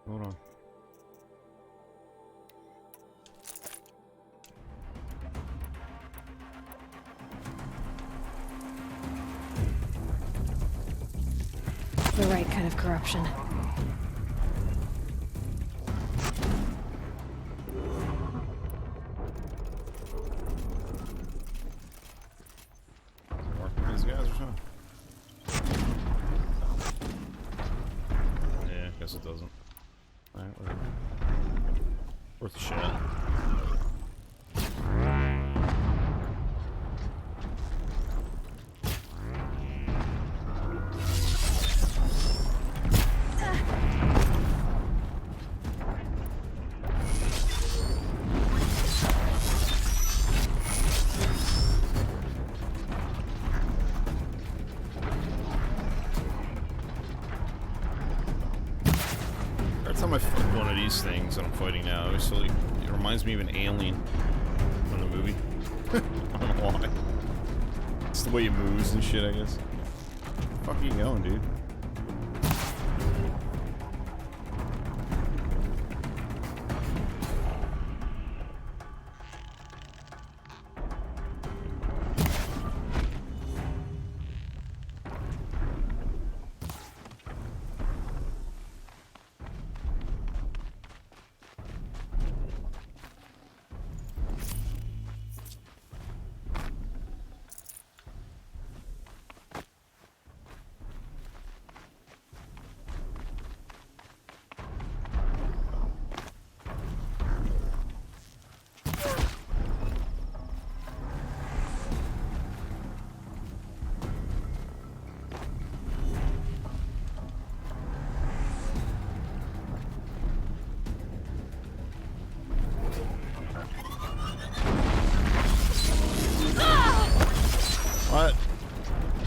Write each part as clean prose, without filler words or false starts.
Hold on. The right kind of corruption. Working these guys or something? Yeah, I guess it doesn't. Alright, whatever. Worth a shot. Every time I fight one of these things that I'm fighting now, it reminds me of an alien from the movie. I don't know why. It's the way it moves and shit, I guess. Where the fuck are you going, dude? What?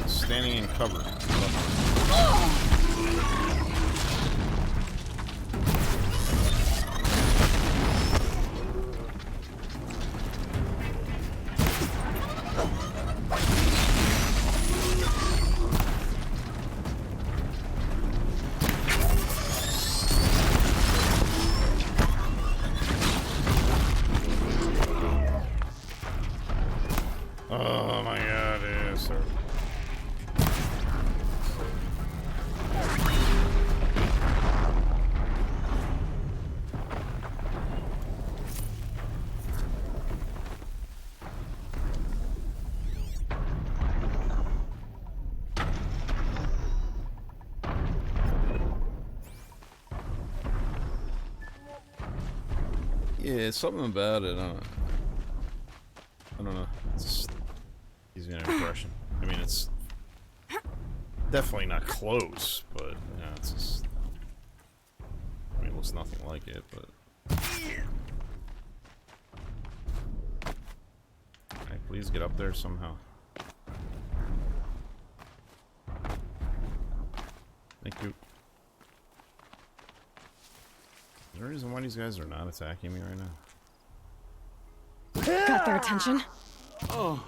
Standing in cover. Oh my god, yes, sir. Yeah, something about it. I don't know. It's just gives me an impression. I mean, it's definitely not close, but yeah, it's just. I mean, it looks nothing like it, but. Alright, please get up there somehow. Thank you. Is there a reason why these guys are not attacking me right now? Got their attention. Oh.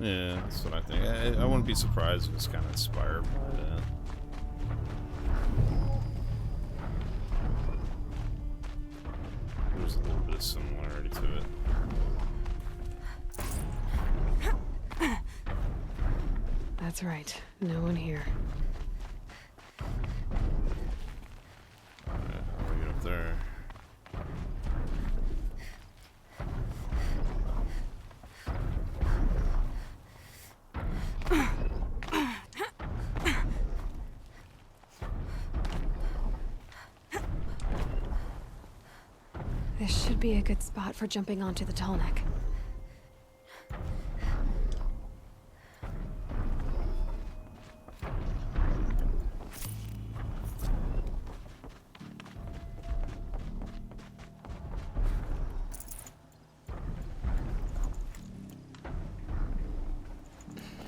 Yeah, that's what I think. I wouldn't be surprised if it's kind of inspired by that. There's a little bit of similarity to it. That's right. No one here. Alright, how do we get up there? This should be a good spot for jumping onto the tall neck.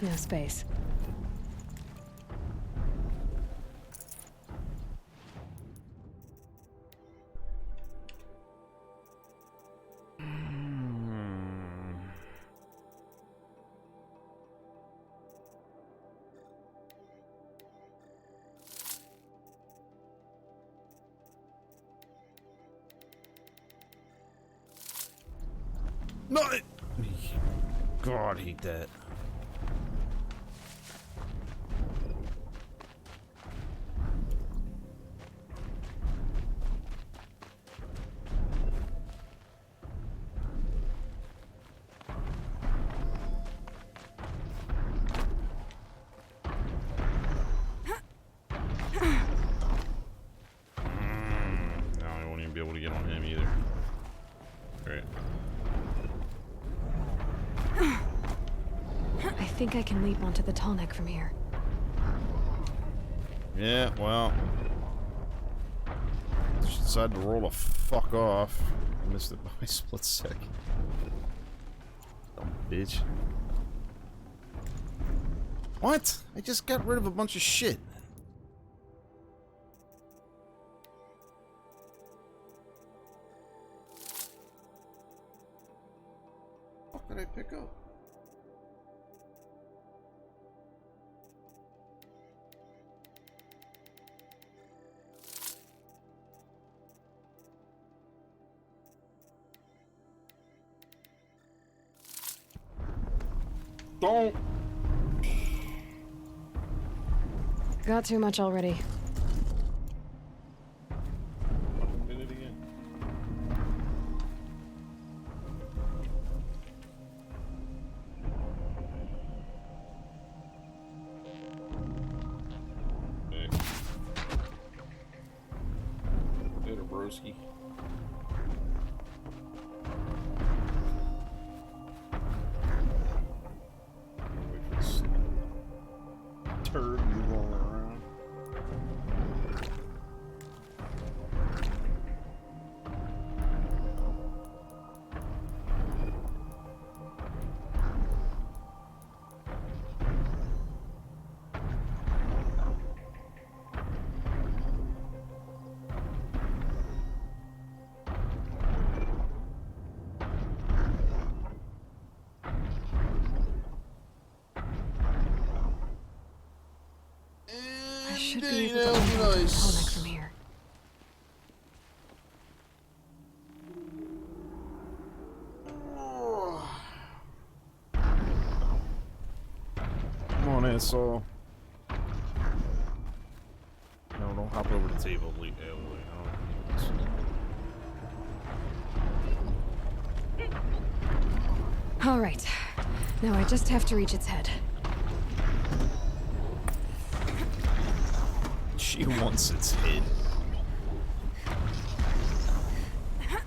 No space. No! God, I hate that. No, I won't even be able to get on him either. Great. I think I can leap onto the tall neck from here. Yeah, well. She decided to roll the fuck off. I missed it by a split second. Dumb bitch. What? I just got rid of a bunch of shit. What did I pick up? Don't. Got too much already. Fucking did it again. Hey. Later, broski. Wait for this turd to be rolling around. I should be able to jump onto the tall neck from here. Come on, asshole. No, don't hop over the table, Ellie. I don't need this. All right. Now I just have to reach its head. She wants its head. There.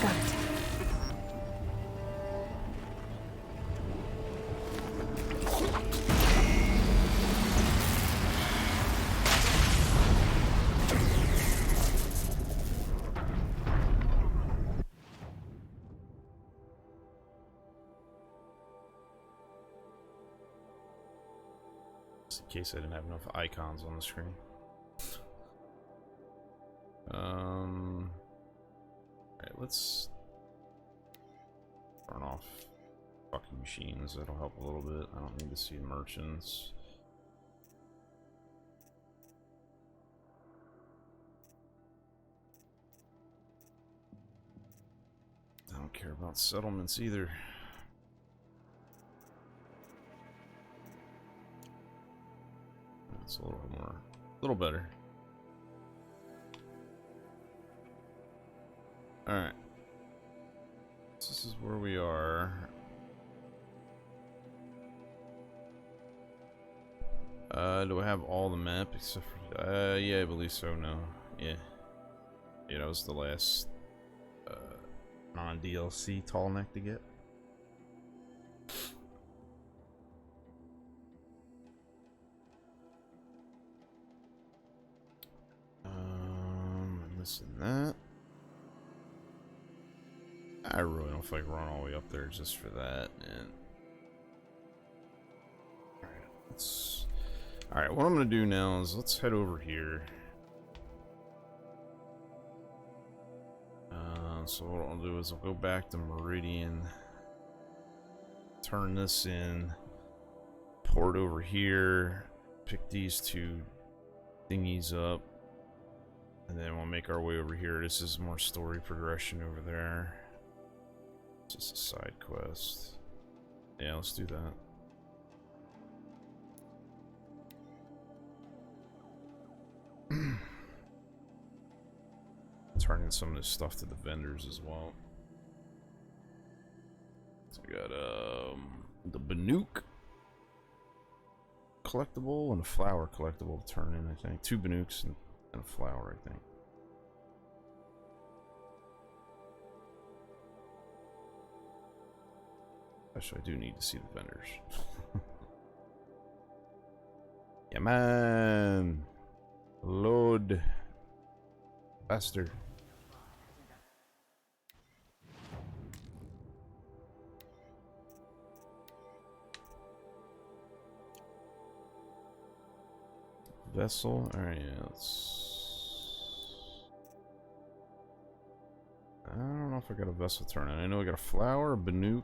Got it. Just in case I didn't have enough icons on the screen. Alright, let's turn off fucking machines. That'll help a little bit. I don't need to see merchants. I don't care about settlements either. It's a little more, a little better. Alright. This is where we are. Do I have all the map except for, yeah, I believe so, no. Yeah. Yeah, that was the last, non-DLC tall neck to get. I'm missing that. I really don't feel like run all the way up there just for that. And all right. What I'm gonna do now is let's head over here. So what I'll do is I'll go back to Meridian, turn this in, port over here, pick these two thingies up, and then we'll make our way over here. This is more story progression over there. It's just a side quest. Yeah, let's do that. Turning some of this stuff to the vendors as well. So we got the Banuk collectible and a flower collectible to turn in, I think. 2 Banuks and a flower, I think. Actually, I do need to see the vendors. Yeah, man. Load. Faster. Vessel. Alright, yeah, let's... I don't know if I got a vessel turn in. I know I got a flower, a Banuk.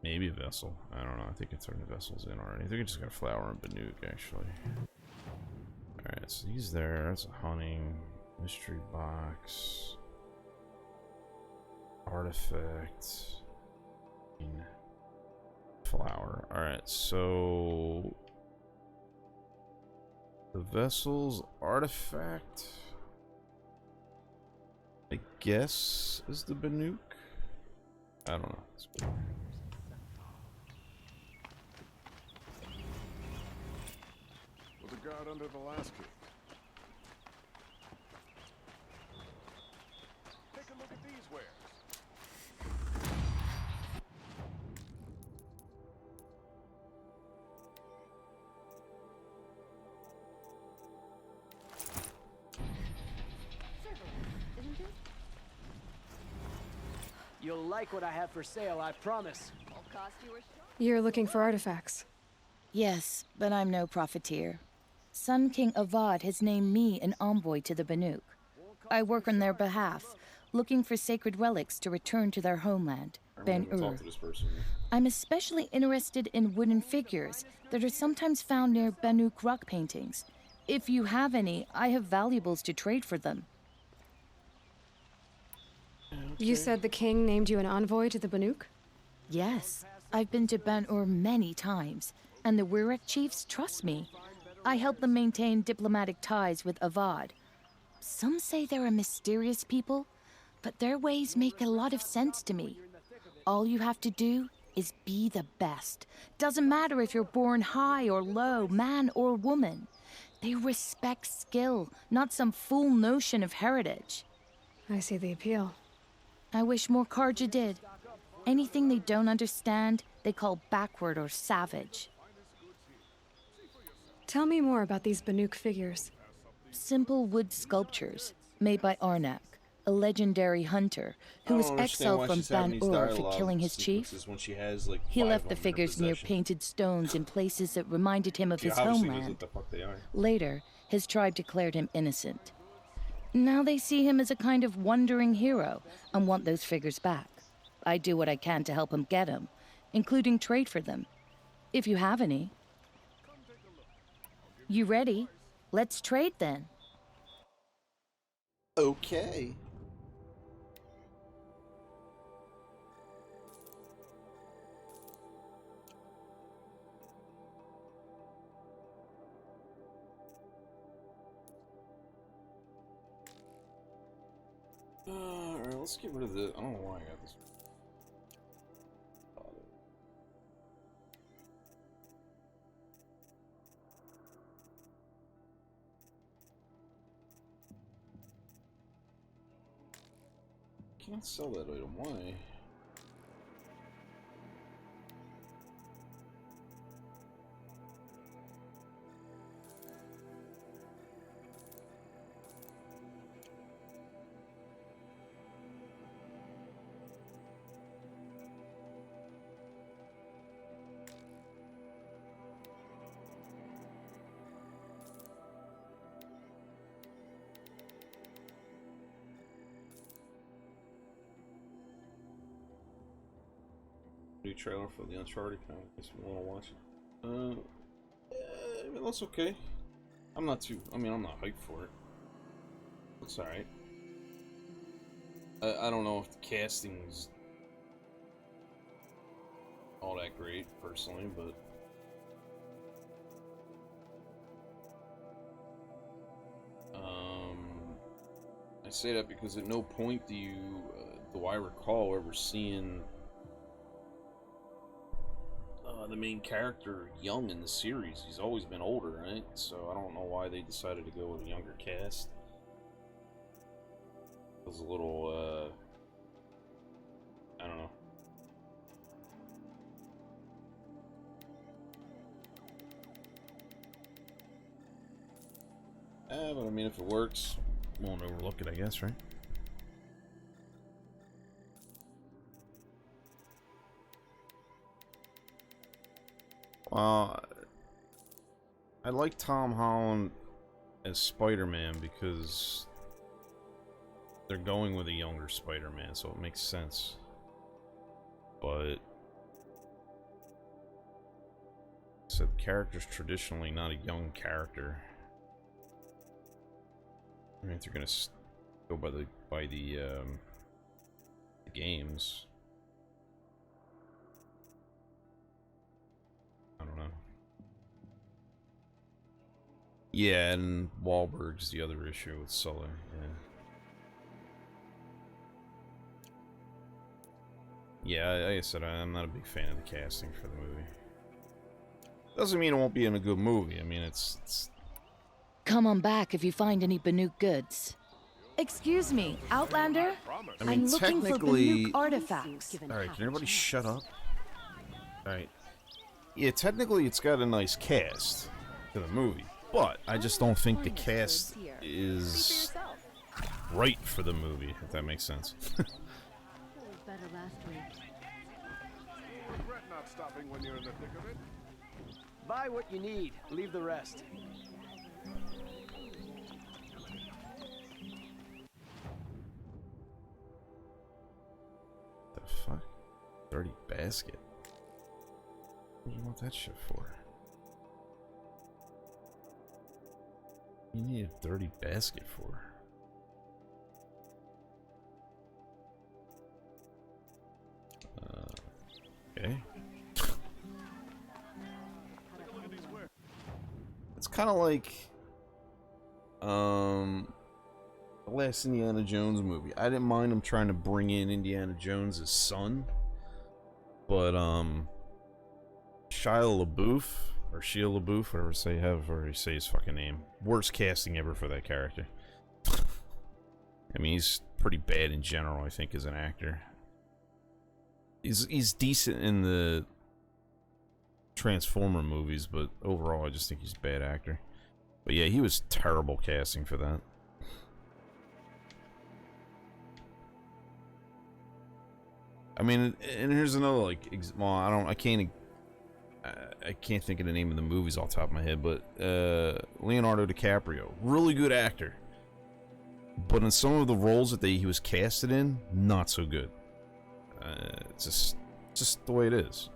Maybe a vessel. I don't know. I think I turned the vessels in already. I think I just got a flower and Banuk, actually. Alright, so he's there. That's a hunting. Mystery box. Artifact. Flower. Alright, so... the vessel's artifact, I guess, is the Banuk? I don't know. Well, the guard under the last king. Take a look at these wares. You'll like what I have for sale, I promise. You're looking for artifacts. Yes, but I'm no profiteer. Sun King Avad has named me an envoy to the Banuk. I work on their behalf, looking for sacred relics to return to their homeland, Ben-Ur. I'm especially interested in wooden figures that are sometimes found near Banuk rock paintings. If you have any, I have valuables to trade for them. You said the king named you an envoy to the Banuk? Yes, I've been to Ben-Ur many times, and the Wirek chiefs trust me. I help them maintain diplomatic ties with Avad. Some say they're a mysterious people, but their ways make a lot of sense to me. All you have to do is be the best. Doesn't matter if you're born high or low, man or woman. They respect skill, not some fool notion of heritage. I see the appeal. I wish more Carja did. Anything they don't understand, they call backward or savage. Tell me more about these Banuk figures. Simple wood sculptures made by Arnak, a legendary hunter who was exiled from Ben-Ur for killing his chief. He left the figures near painted stones in places that reminded him of his homeland. Later, his tribe declared him innocent. Now they see him as a kind of wandering hero and want those figures back. I do what I can to help him get them, including trade for them, if you have any. You ready? Let's trade then. Okay. Alright, let's get rid of the... I don't know why I got this. Can't sell that item. Why? new trailer for the Uncharted comic. If you want to watch it. Yeah, I mean, that's okay. I'm not hyped for it. It's alright. I don't know if the casting's all that great, personally, but I say that because at no point do I recall ever seeing the main character young in the series. He's always been older, right? So I don't know why they decided to go with a younger cast. It was a little, I don't know. But I mean, if it works, won't overlook it, I guess, right? I like Tom Holland as Spider-Man because they're going with a younger Spider-Man, so it makes sense. But so the character's traditionally not a young character. I mean, if they're gonna go by the games, I don't know. Yeah, and Wahlberg's the other issue with Sully. Yeah, like I said, I'm not a big fan of the casting for the movie. Doesn't mean it won't be in a good movie. I mean, it's... Come on back if you find any Banuk goods. Excuse me, Outlander? I mean, I'm looking for technically... Banuk artifacts. Alright, can everybody shut up? Alright. Yeah, technically it's got a nice cast to the movie, but I just don't think the cast is right for the movie, if that makes sense. Regret not stopping when you're in the thick of it. Buy what you need. Leave the rest. The fuck? Dirty basket? What do you want that shit for? You need a dirty basket for? Okay. It's kind of like the last Indiana Jones movie. I didn't mind him trying to bring in Indiana Jones' son, but Shia LaBeouf or Shia LaBeouf, whatever you say his fucking name. Worst casting ever for that character. I mean, he's pretty bad in general, I think, as an actor. He's decent in the Transformer movies, but overall I just think he's a bad actor. But yeah, he was terrible casting for that. I mean, and here's another, like, well, I can't think of the name of the movies off the top of my head, but Leonardo DiCaprio, really good actor, but in some of the roles that he was casted in, not so good. It's just the way it is.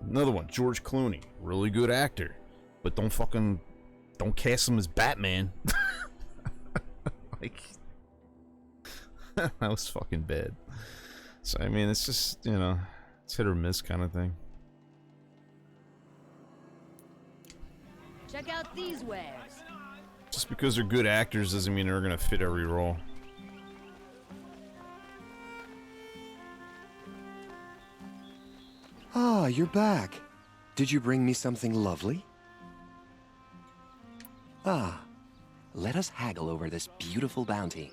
Another one, George Clooney, really good actor, but don't cast him as Batman. Like, that was fucking bad. So I mean, it's just, you know, it's hit or miss kind of thing. Check out these wares. Just because they're good actors doesn't mean they're gonna fit every role. Ah, you're back. Did you bring me something lovely? Ah, let us haggle over this beautiful bounty.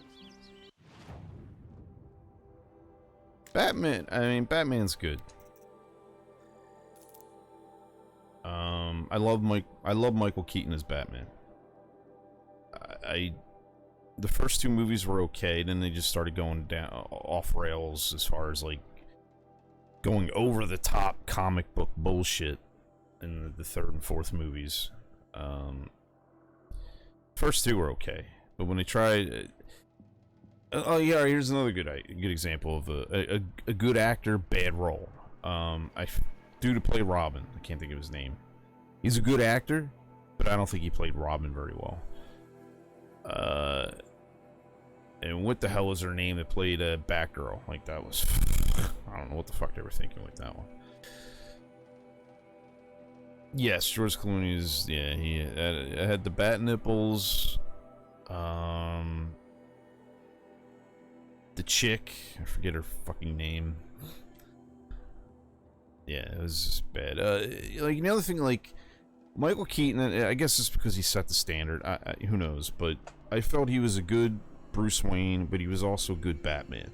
Batman, I mean, Batman's good. I love Michael Keaton as Batman. The first two movies were okay, then they just started going down off rails as far as, like, going over the top comic book bullshit in the third and fourth movies. First two were okay, but when they tried, oh yeah, here's another good example of a good actor, bad role. Due to play Robin. I can't think of his name. He's a good actor, but I don't think he played Robin very well. And what the hell was her name that played Batgirl? Like, that was... I don't know what the fuck they were thinking with that one. Yes, George Clooney is... Yeah, he had the bat nipples. The chick. I forget her fucking name. Yeah, it was just bad. Like, another thing, like... Michael Keaton, I guess it's because he set the standard. Who knows? But I felt he was a good Bruce Wayne, but he was also a good Batman.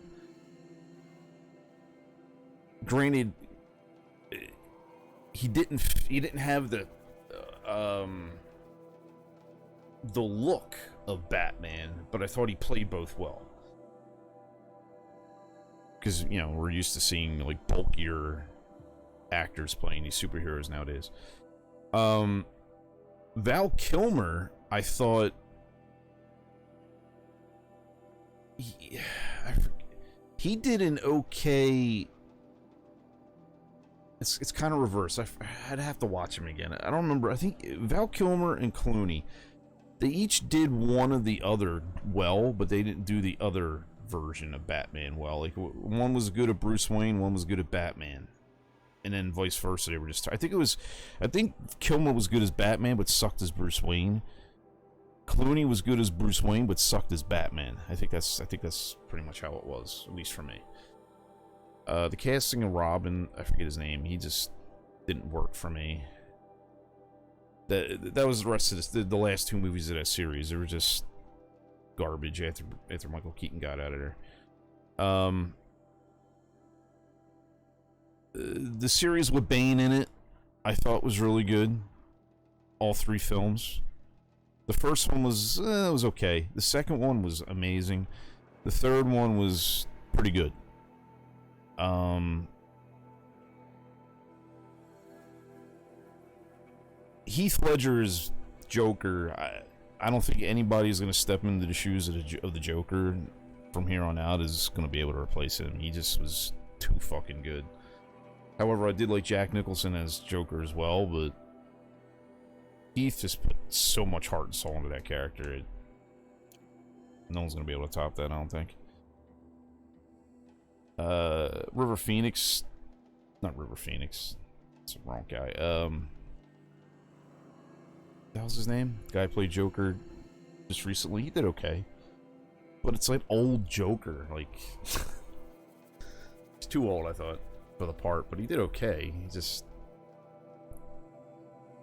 Granted, he didn't have the look of Batman, but I thought he played both well. Because, you know, we're used to seeing like bulkier actors playing these superheroes nowadays. Val Kilmer, I thought he did an okay. It's kind of reverse. I'd have to watch him again. I don't remember. I think Val Kilmer and Clooney, they each did one of the other well, but they didn't do the other version of Batman well. Like, one was good at Bruce Wayne, one was good at Batman. And then vice versa, they were just... I think Kilmer was good as Batman, but sucked as Bruce Wayne. Clooney was good as Bruce Wayne, but sucked as Batman. I think that's pretty much how it was, at least for me. The casting of Robin, I forget his name. He just didn't work for me. That was the rest of this. The last two movies of that series, they were just garbage after Michael Keaton got out of there. The series with Bane in it, I thought was really good. All three films. The first one was okay. The second one was amazing. The third one was pretty good. Heath Ledger's Joker, I don't think anybody's going to step into the shoes of the Joker from here on out is going to be able to replace him. He just was too fucking good. However, I did like Jack Nicholson as Joker as well, but Heath just put so much heart and soul into that character. No one's going to be able to top that, I don't think. River Phoenix. Not River Phoenix. It's the wrong guy. What was his name? The guy who played Joker just recently. He did okay. But it's like old Joker. Like, he's too old, I thought, for the part, but he did okay. He just...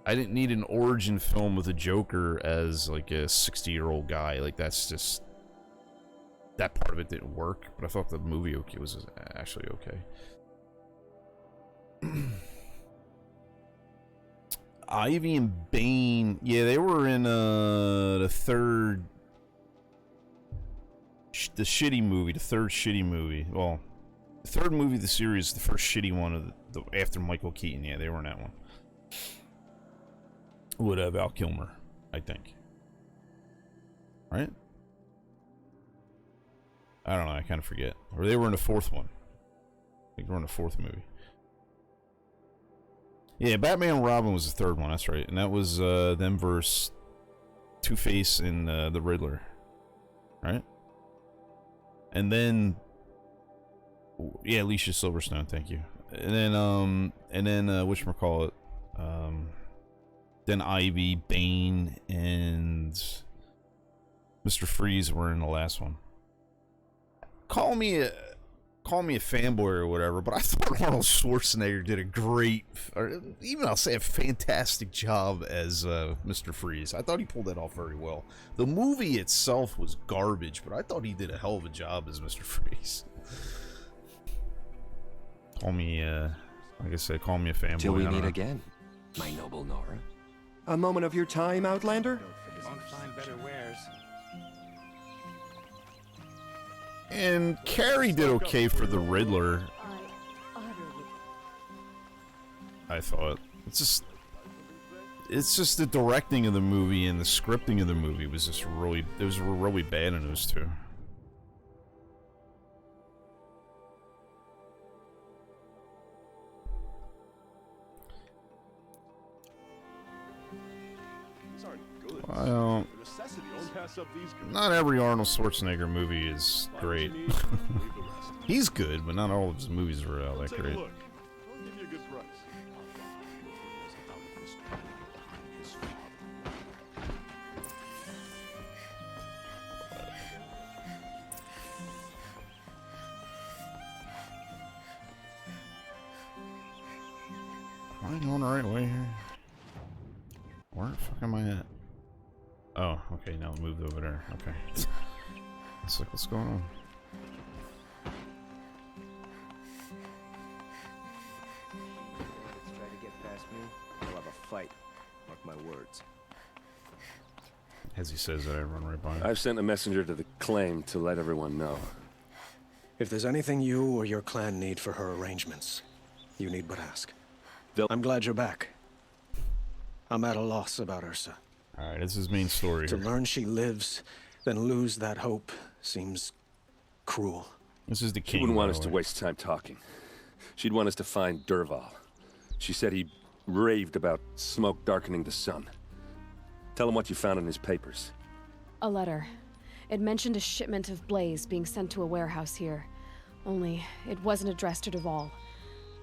I didn't need an origin film with a Joker as like a 60-year-old guy. Like, that's just... That part of it didn't work, but I thought the movie was actually okay. Ivy and Bane, yeah, they were in the third... the shitty movie, the third shitty movie. Well, the third movie of the series, the first shitty one of after Michael Keaton. Yeah, they were in that one. Would have Val Kilmer, I think. Right? I don't know, I kind of forget. Or they were in the fourth one. I think they were in the fourth movie. Yeah, Batman and Robin was the third one, that's right. And that was them versus Two-Face and the Riddler. Right? And then... yeah, Alicia Silverstone, thank you. And then, whatchamacallit, then Ivy, Bane, and Mr. Freeze were in the last one. Call me a fanboy or whatever, but I thought Arnold Schwarzenegger did a great, or even I'll say a fantastic job as Mr. Freeze. I thought he pulled that off very well. The movie itself was garbage, but I thought he did a hell of a job as Mr. Freeze. Call me, like I said, call me a fanboy. Till we meet again, my noble Nora. A moment of your time, Outlander? Won't find better wares. And Carrie did okay for the Riddler. I thought. It's just the directing of the movie and the scripting of the movie was just really, it was really bad in those two. Well, Necessity won't pass up these not every Arnold Schwarzenegger movie is great. He's good, but not all of his movies are that Take a great. look. I'll give you a good price. Am I going the right way here? Where the fuck am I at? Oh, okay, now it moved over there. Okay. Let's look what's going on. Try to get past me, we'll have a fight. Mark my words. As he says that, I run right by him. I've sent a messenger to the claim to let everyone know. If there's anything you or your clan need for her arrangements, you need but ask. They'll- I'm glad you're back. I'm at a loss about Ursa. Alright, this is main story To here. learn she lives, then lose that hope seems cruel. This is the She king. wouldn't want by us the to way. waste time talking. She'd want us to find Derval. She said he raved about smoke darkening the sun. Tell him what you found in his papers. A letter. It mentioned a shipment of blaze being sent to a warehouse here. Only, it wasn't addressed to Derval.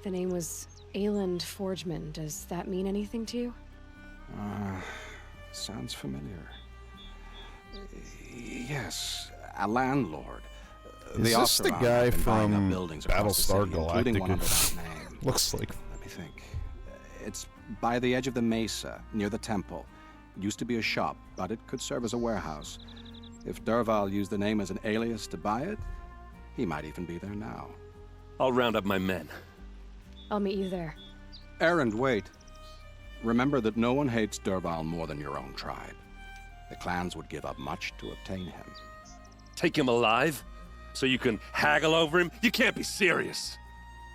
The name was Ayland Forgeman. Does that mean anything to you? Sounds familiar. Yes, a landlord. Is this the guy from Battlestar including one under Galactica? that name. Looks like. Let me think. It's by the edge of the mesa, near the temple. It used to be a shop, but it could serve as a warehouse. If Derval used the name as an alias to buy it, he might even be there now. I'll round up my men. I'll meet you there. Erend, wait. Remember that no one hates Derval more than your own tribe. The clans would give up much to obtain him. Take him alive? So you can haggle over him? You can't be serious.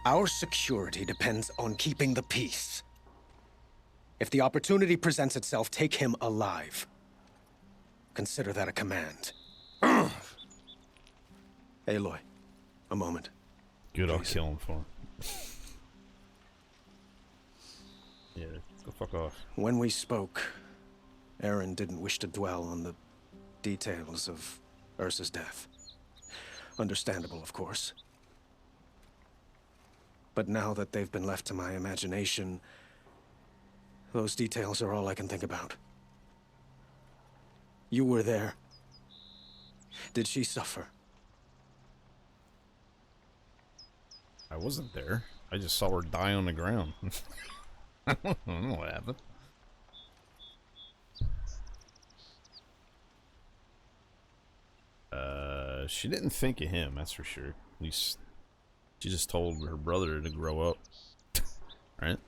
Our security depends on keeping the peace. If the opportunity presents itself, take him alive. Consider that a command. Aloy, a moment. Good, I'll kill him for him. Yeah, go fuck off. When we spoke, Aaron didn't wish to dwell on the details of Ursa's death. Understandable, of course. But now that they've been left to my imagination, those details are all I can think about. You were there. Did she suffer? I wasn't there. I just saw her die on the ground. I don't know what happened. She didn't think of him, that's for sure. At least she just told her brother to grow up. Right?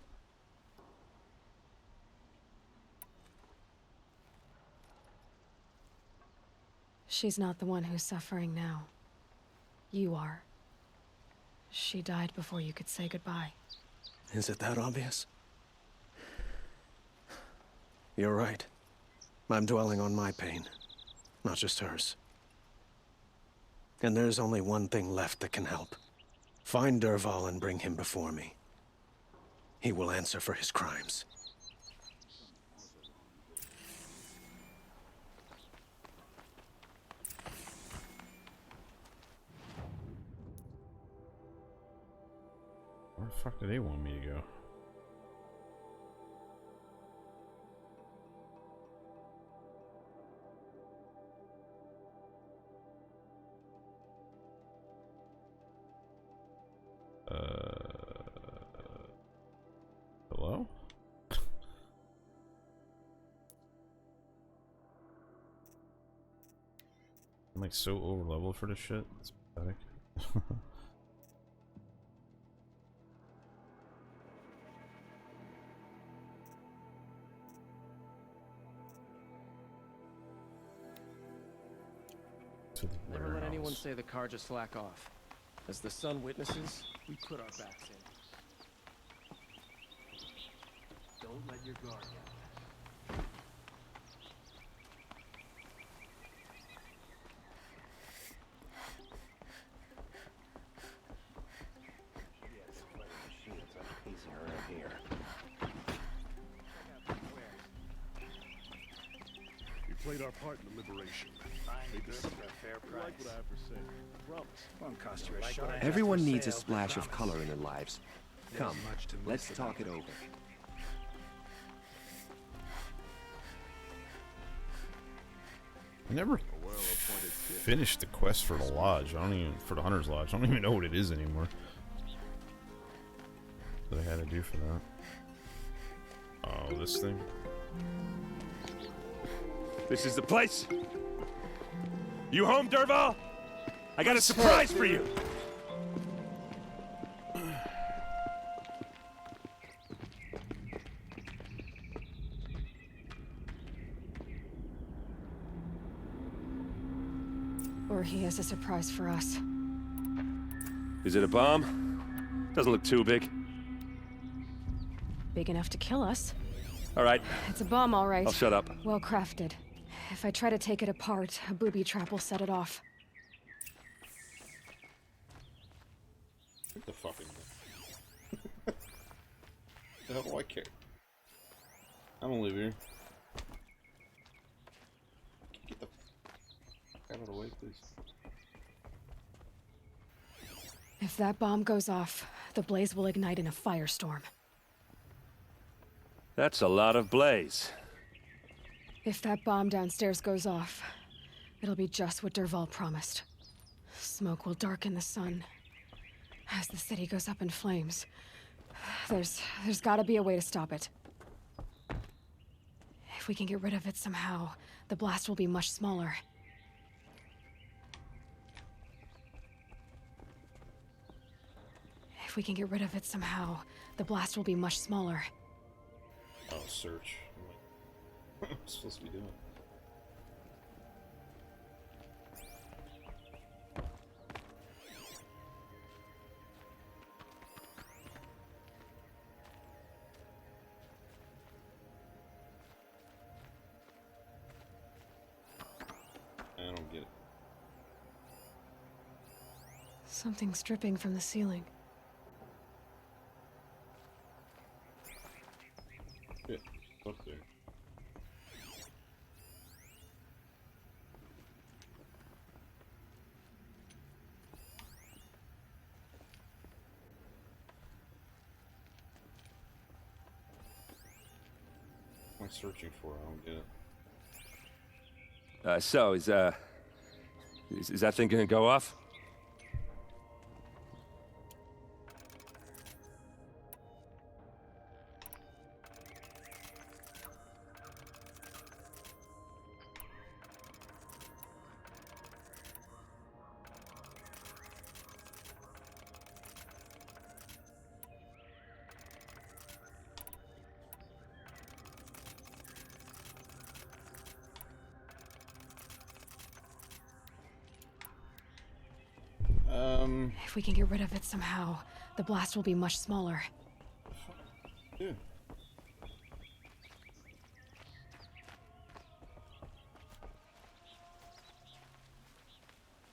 She's not the one who's suffering now. You are. She died before you could say goodbye. Is it that obvious? You're right. I'm dwelling on my pain, not just hers. And there's only one thing left that can help. Find Derval and bring him before me. He will answer for his crimes. Where the fuck do they want me to go? Hello? I'm like so over leveled for this shit. It's pathetic. Never let anyone say the car just slack off. As the sun witnesses, we put our backs in. Don't let your guard down. played our part in the liberation. Make this for a fair price. Like what I have to say. Promise. Won't cost you a shot. Everyone needs a splash of color in their lives. Come, let's talk it over. I never finished the quest for the lodge. I don't even for the Hunter's Lodge. I don't even know what it is anymore. What I had to do for that. Oh, this thing. This is the place. You home, Dervahl? I got a surprise for you. Or he has a surprise for us. Is it a bomb? Doesn't look too big. Big enough to kill us. All right. It's a bomb, all right. I'll shut up. Well crafted. If I try to take it apart, a booby trap will set it off. What the fucking the hell do I care? I don't live here. Get the fuck out of the way, please. If that bomb goes off, the blaze will ignite in a firestorm. That's a lot of blaze. If that bomb downstairs goes off, it'll be just what Dervahl promised. Smoke will darken the sun. As the city goes up in flames, there's gotta be a way to stop it. If we can get rid of it somehow, the blast will be much smaller. If we can get rid of it somehow, the blast will be much smaller. Oh, search. What am I supposed to be doing? I don't get it. Something's dripping from the ceiling. Shit, up there. What am I searching for? I don't get it. So is that thing gonna go off? If we can get rid of it somehow, the blast will be much smaller. Yeah.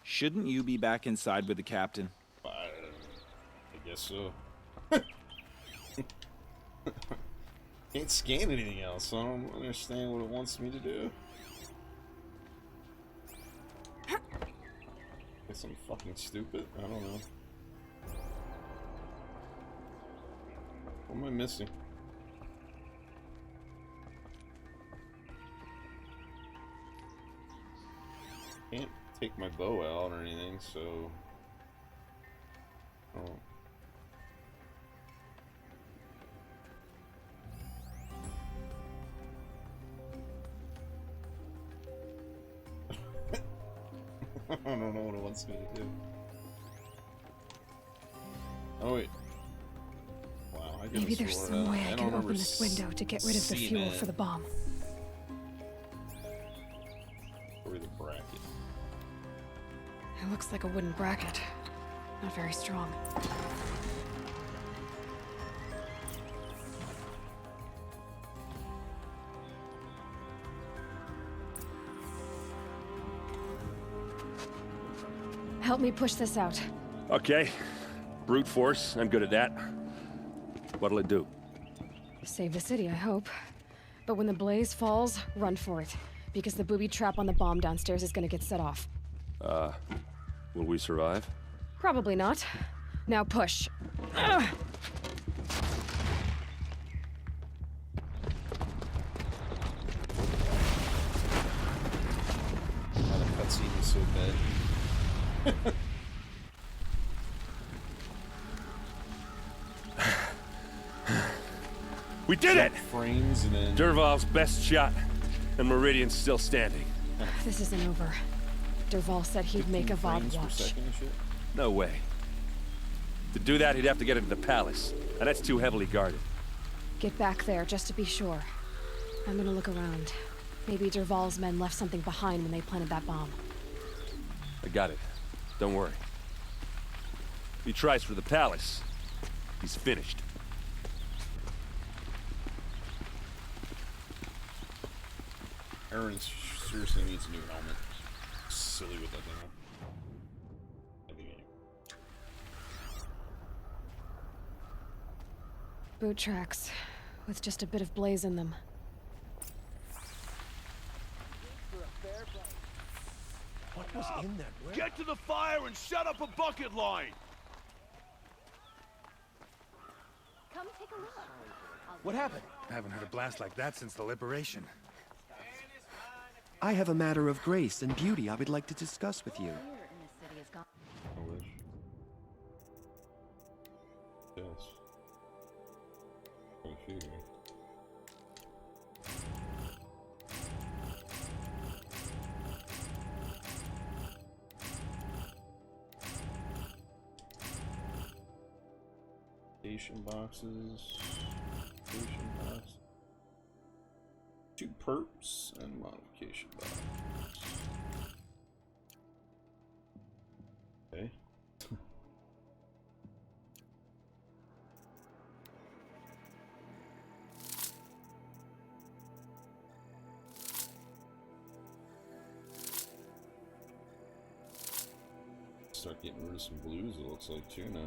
Shouldn't you be back inside with the captain? I guess so. Can't scan anything else, so I don't understand what it wants me to do. Guess I'm fucking stupid? I don't know. What am I missing? Can't take my bow out or anything, so... Oh. I don't know what it wants me to do. Oh wait. Wow, I Maybe there's some way I can open this window to get rid of the fuel for the bomb. Or the bracket. It looks like a wooden bracket. Not very strong. Help me push this out. Okay. Brute force, I'm good at that. What'll it do? Save the city, I hope. But when the blaze falls, run for it. because the booby trap on the bomb downstairs is gonna get set off. Will we survive? Probably not. Now push. Ugh. Oh, the cutscene is so bad. We did it! Frames and then... Dervahl's best shot, and Meridian's still standing. This isn't over. Dervahl said he'd make a VOD frames per watch. second and shit? No way. To do that, he'd have to get into the palace, and that's too heavily guarded. Get back there, just to be sure. I'm gonna look around. Maybe Dervahl's men left something behind when they planted that bomb. I got it. Don't worry. If he tries for the palace, he's finished. Aaron seriously needs a new helmet. Silly with that thing on. Boot tracks, with just a bit of blaze in them. What was in that? Get to the fire and shut up a bucket line! Come take a look. What happened? I haven't heard a blast like that since the liberation. I have a matter of grace and beauty I would like to discuss with you. I wish. Yes. Computer. Station boxes. Station box. 2 perps and modification box. Okay. Start getting rid of some blues, it looks like, too, now.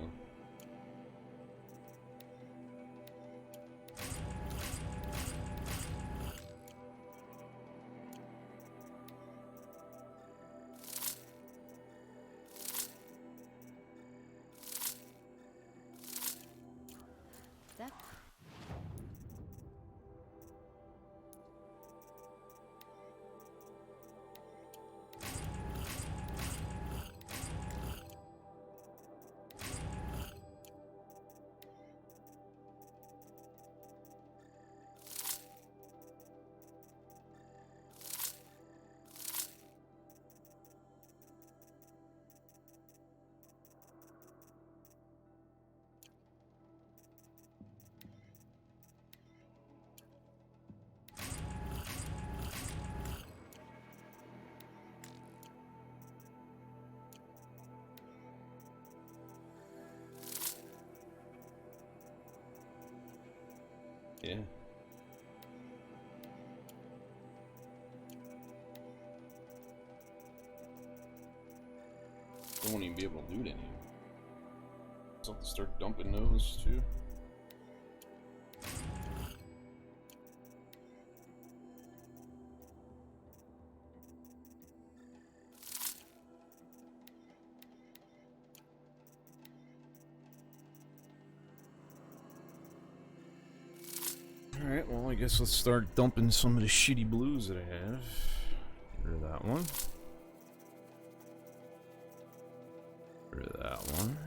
Yeah. They won't even be able to loot any. So I'll have to start dumping those too. Alright, well I guess let's start dumping some of the shitty blues that I have. Get rid of that one. Get rid of that one.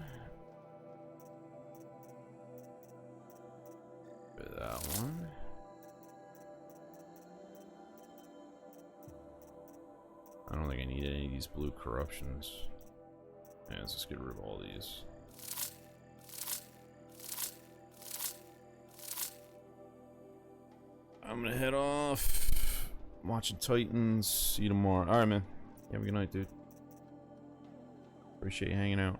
Get rid of that one. I don't think I need any of these blue corruptions. Yeah, let's just get rid of all these. I'm gonna head off. I'm watching Titans. See you tomorrow. Alright, man. Have a good night, dude. Appreciate you hanging out.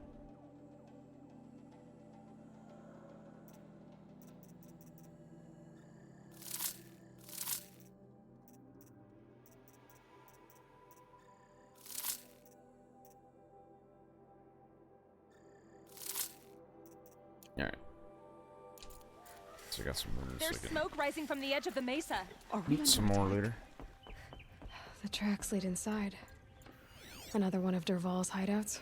Alright. So I got some rooms. There's smoke rising from the edge of the mesa. Are we some more later. The tracks lead inside. Another one of Dervahl's hideouts.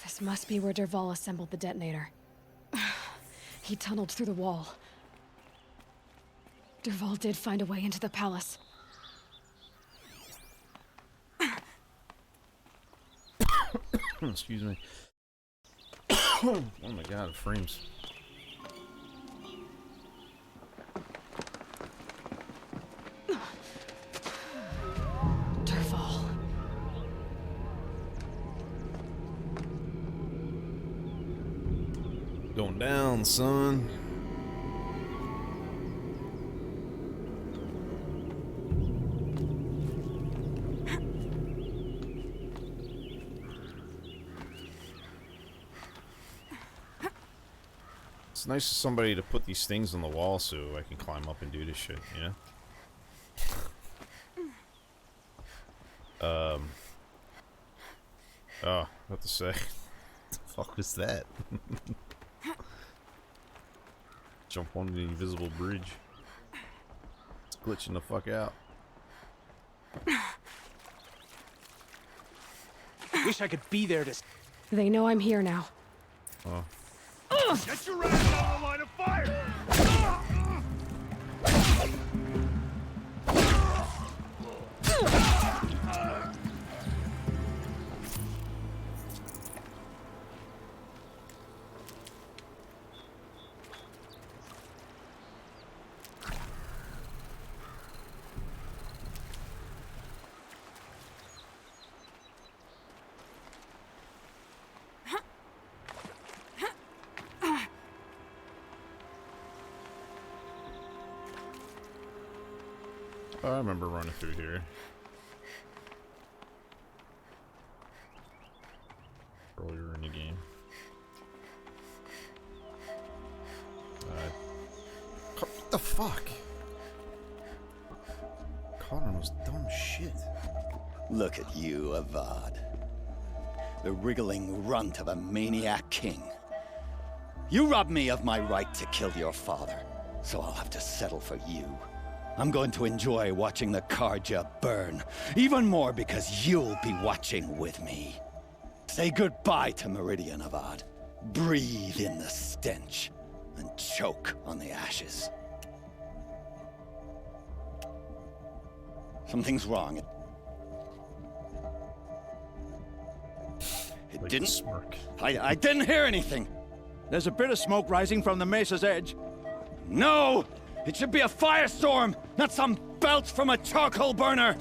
This must be where Dervahl assembled the detonator. He tunneled through the wall. Dervahl did find a way into the palace. Excuse me. Oh my god, it frames. Dervahl. Going down, son. It's nice of somebody to put these things on the wall so I can climb up and do this shit, you know? Oh, what to say? The fuck was that? Jump on the invisible bridge. It's glitching the fuck out. Wish I could be there to... They know I'm here now. Oh. Get your ass out of the line of fire! Oh, I remember running through here. Earlier in the game. What the fuck? Caught on those dumb shit. Look at you, Avad. The wriggling runt of a maniac king. You robbed me of my right to kill your father, so I'll have to settle for you. I'm going to enjoy watching the Carja burn, even more because you'll be watching with me. Say goodbye to Meridian, Avad. Breathe in the stench, and choke on the ashes. Something's wrong. It Like didn't... smirk. I didn't hear anything. There's a bit of smoke rising from the mesa's edge. No! It should be a firestorm, not some belch from a charcoal burner!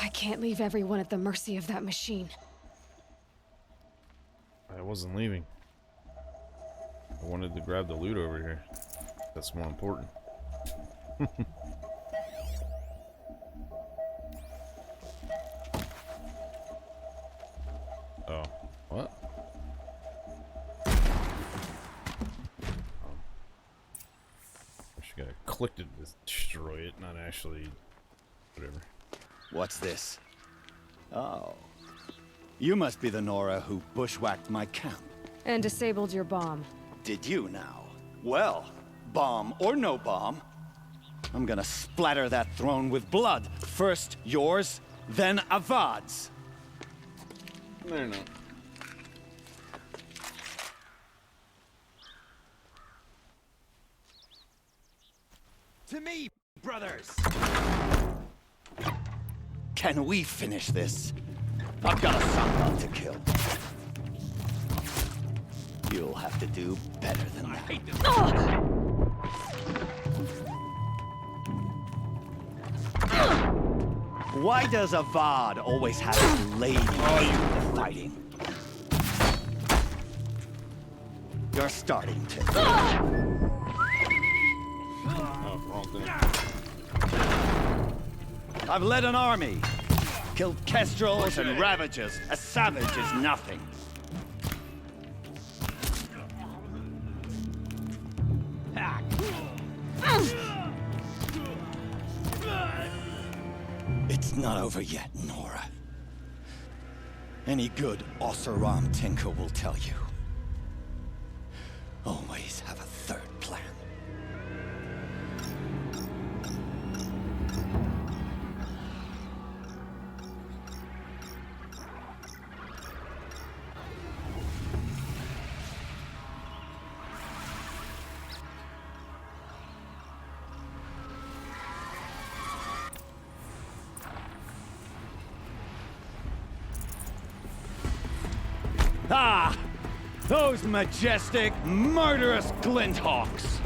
I can't leave everyone at the mercy of that machine. I wasn't leaving. I wanted to grab the loot over here. That's more important. Oh, what? I should gotta click to destroy it, not actually. Whatever. What's this? Oh. You must be the Nora who bushwhacked my camp. And disabled your bomb. Did you now? Well, bomb or no bomb, I'm gonna splatter that throne with blood. First yours, then Avad's. No, no. To me, brothers! Can we finish this? I've got a son left to kill. You'll have to do better than that. I hate this. Why does Avad always have his lady in the fighting? You're starting to. Oh Oh, wrong thing. I've led an army. Killed kestrels and ravagers. A savage is nothing. It's not over yet, Nora. Any good Oseram tinker will tell you. Always have a third plan. Ah! Those majestic, murderous glinthawks!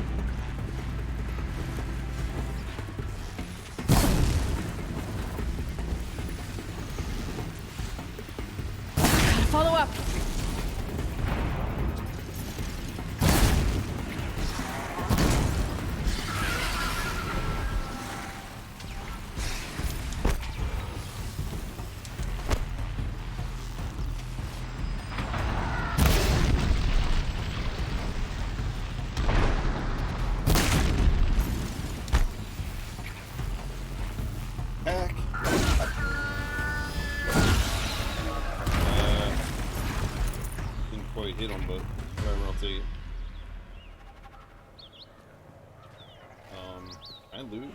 Gotta follow up. Didn't quite hit him, but whatever, I'll take it. Can I loot?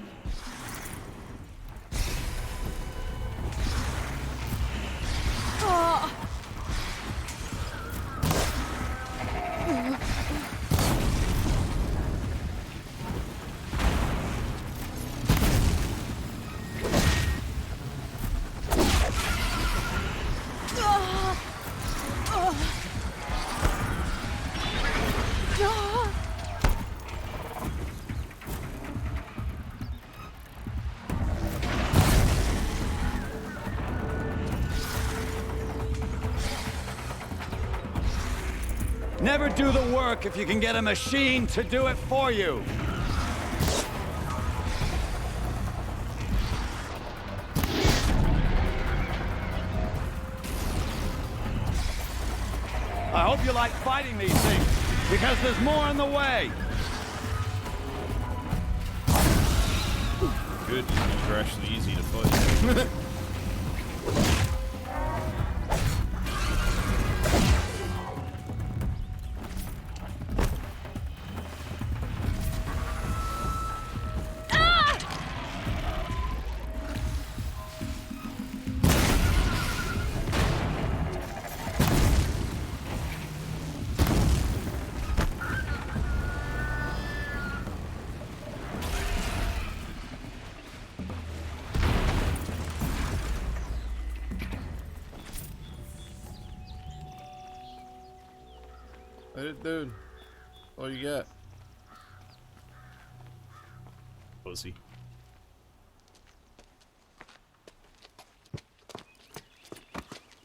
Never do the work if you can get a machine to do it for you. I hope you like fighting these things, because there's more on the way. Good, these things are actually easy to fight. Hey, dude. What you got? Pussy.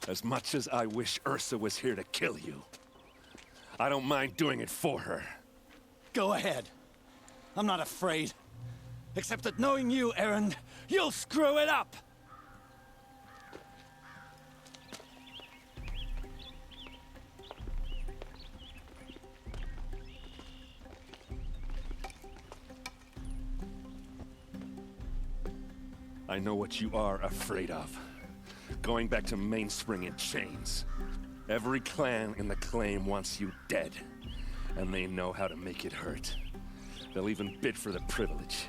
As much as I wish Ursa was here to kill you, I don't mind doing it for her. Go ahead. I'm not afraid. Except that knowing you, Erend, you'll screw it up! I know what you are afraid of. Going back to Mainspring in chains. Every clan in the claim wants you dead. And they know how to make it hurt. They'll even bid for the privilege.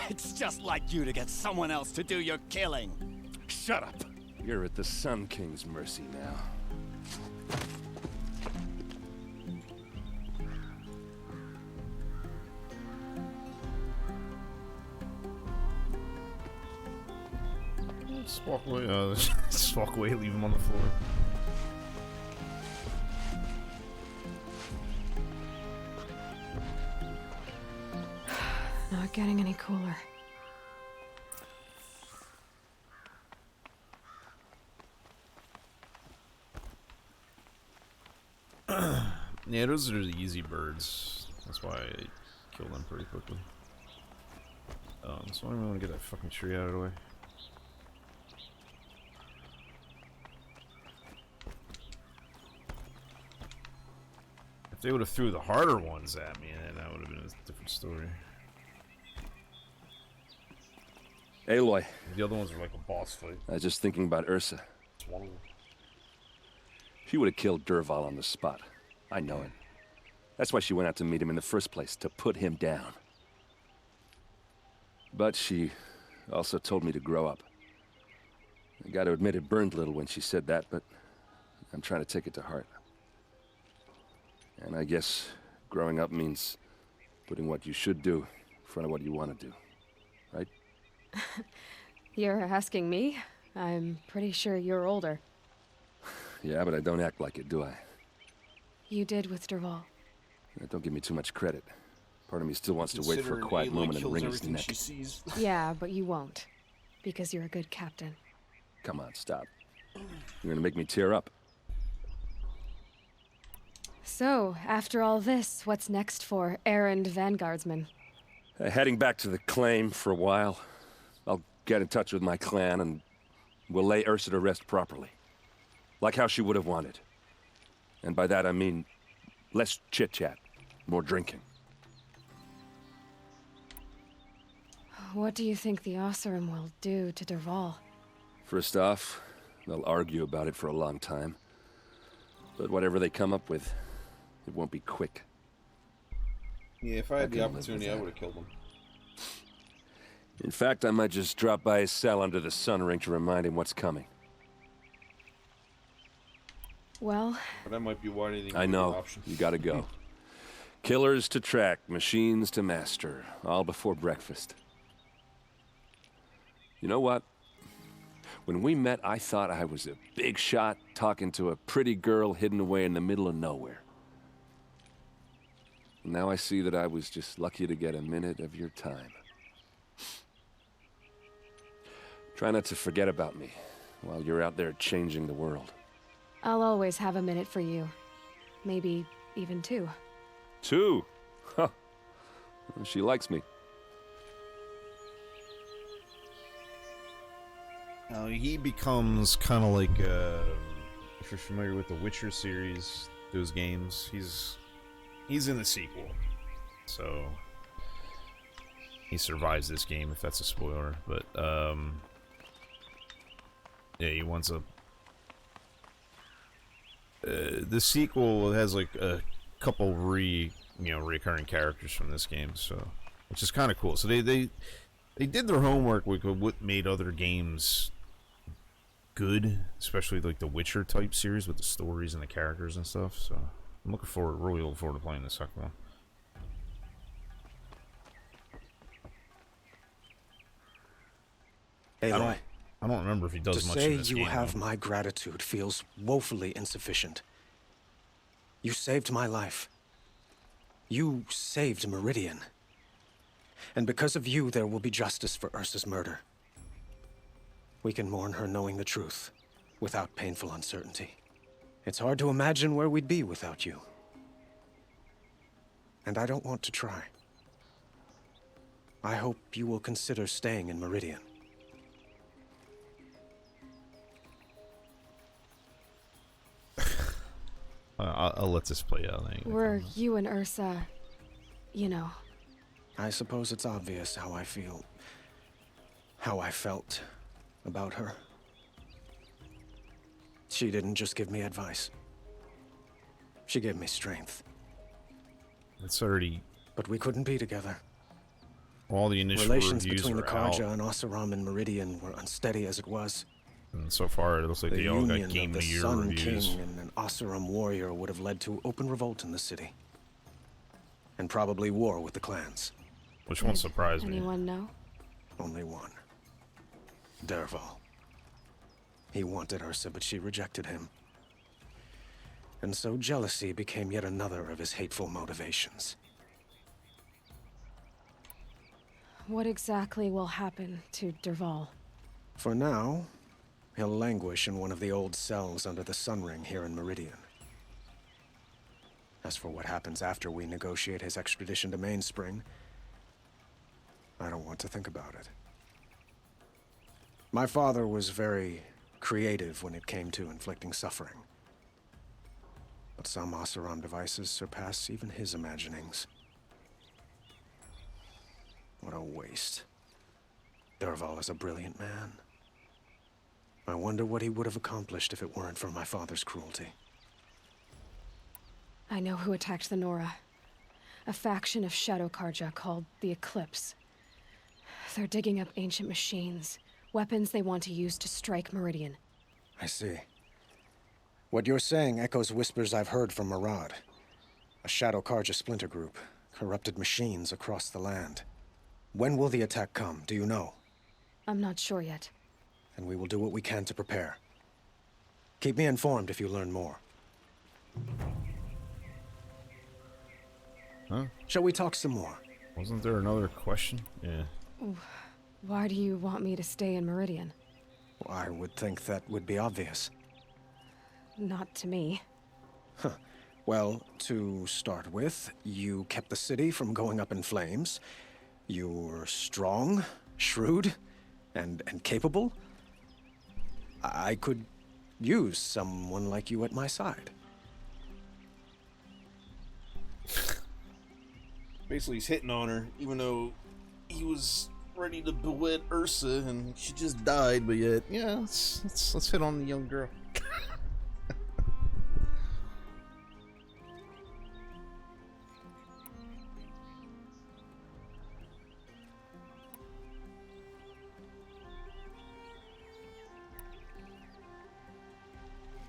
It's just like you to get someone else to do your killing. Shut up! You're at the Sun King's mercy now. Just walk away. Just walk away. Leave him on the floor. Not getting any cooler. Yeah, those are the easy birds. That's why I kill them pretty quickly. So I don't want to get that fucking tree out of the way. If they would have threw the harder ones at me, then that would have been a different story. Aloy. The other ones are like a boss fight. I was just thinking about Ursa. It's one of them. She would have killed Dervahl on the spot. I know it. That's why she went out to meet him in the first place, to put him down. But she also told me to grow up. I gotta admit it burned a little when she said that, but I'm trying to take it to heart. And I guess growing up means putting what you should do in front of what you want to do, right? You're asking me? I'm pretty sure you're older. Yeah, but I don't act like it, do I? You did with Dervahl. Don't give me too much credit. Part of me still wants to wait for a quiet moment and wring his neck. Yeah, but you won't. Because you're a good captain. Come on, stop. You're gonna make me tear up. So, after all this, what's next for errand vanguardsman? Heading back to the claim for a while. I'll get in touch with my clan and we'll lay Ursa to rest properly. Like how she would have wanted. And by that I mean less chit-chat, more drinking. What do you think the Oseram will do to Dervahl? First off, they'll argue about it for a long time. But whatever they come up with, it won't be quick. Yeah, if I had the opportunity, I would have killed him. In fact, I might just drop by his cell under the sun ring to remind him what's coming. Well... But that might be why they didn't I give know. the option. You gotta go. Killers to track, machines to master, all before breakfast. You know what? When we met, I thought I was a big shot talking to a pretty girl hidden away in the middle of nowhere. Now I see that I was just lucky to get a minute of your time. Try not to forget about me while you're out there changing the world. I'll always have a minute for you. Maybe even two. Two? Huh. Well, she likes me. He becomes kind of like, if you're familiar with the Witcher series, those games, he's in the sequel. So, he survives this game, if that's a spoiler, but, yeah, he wants a... the sequel has, like, a couple recurring characters from this game, so, which is kind of cool. So they did their homework with what made other games good, especially like the Witcher type series with the stories and the characters and stuff. So I'm really looking forward to playing the second one. Aloy, I don't remember if he does much in this to say game. you have my gratitude feels woefully insufficient. You saved my life. You saved Meridian. And because of you, there will be justice for Ursa's murder. We can mourn her knowing the truth, without painful uncertainty. It's hard to imagine where we'd be without you. And I don't want to try. I hope you will consider staying in Meridian. I'll let this play out. Were you and Ursa, you know... I suppose it's obvious how I feel, how I felt about her. She didn't just give me advice. She gave me strength. It's already... But we couldn't be together. All the initial Relations reviews between the are out. Karja and Oseram and Meridian were unsteady as it was. And so far, it looks like The they all got union Game of of the the Year Sun reviews. King and an Oseram warrior would have led to open revolt in the city. And probably war with the clans. Which won't surprise me. Anyone know? Only one. Dervahl. He wanted Ursa, but she rejected him. And so jealousy became yet another of his hateful motivations. What exactly will happen to Dervahl? For now, he'll languish in one of the old cells under the Sun Ring here in Meridian. As for what happens after we negotiate his extradition to Mainspring, I don't want to think about it. My father was very creative when it came to inflicting suffering. But some Oseram devices surpass even his imaginings. What a waste. Dervahl is a brilliant man. I wonder what he would have accomplished if it weren't for my father's cruelty. I know who attacked the Nora. A faction of Shadow Karja called the Eclipse. They're digging up ancient machines, weapons they want to use to strike Meridian. I see. What you're saying echoes whispers I've heard from Murad. A Shadow Karja splinter group, corrupted machines across the land. When will the attack come, do you know? I'm not sure yet. And we will do what we can to prepare. Keep me informed if you learn more. Huh? Shall we talk some more? Wasn't there another question? Yeah. Why do you want me to stay in Meridian? Well, I would think that would be obvious. Not to me. Huh. Well, to start with, you kept the city from going up in flames. You were strong, shrewd, and capable. I could use someone like you at my side. Basically, he's hitting on her, even though he was ready to bewed Ursa, and she just died. But yet, yeah, let's hit on the young girl.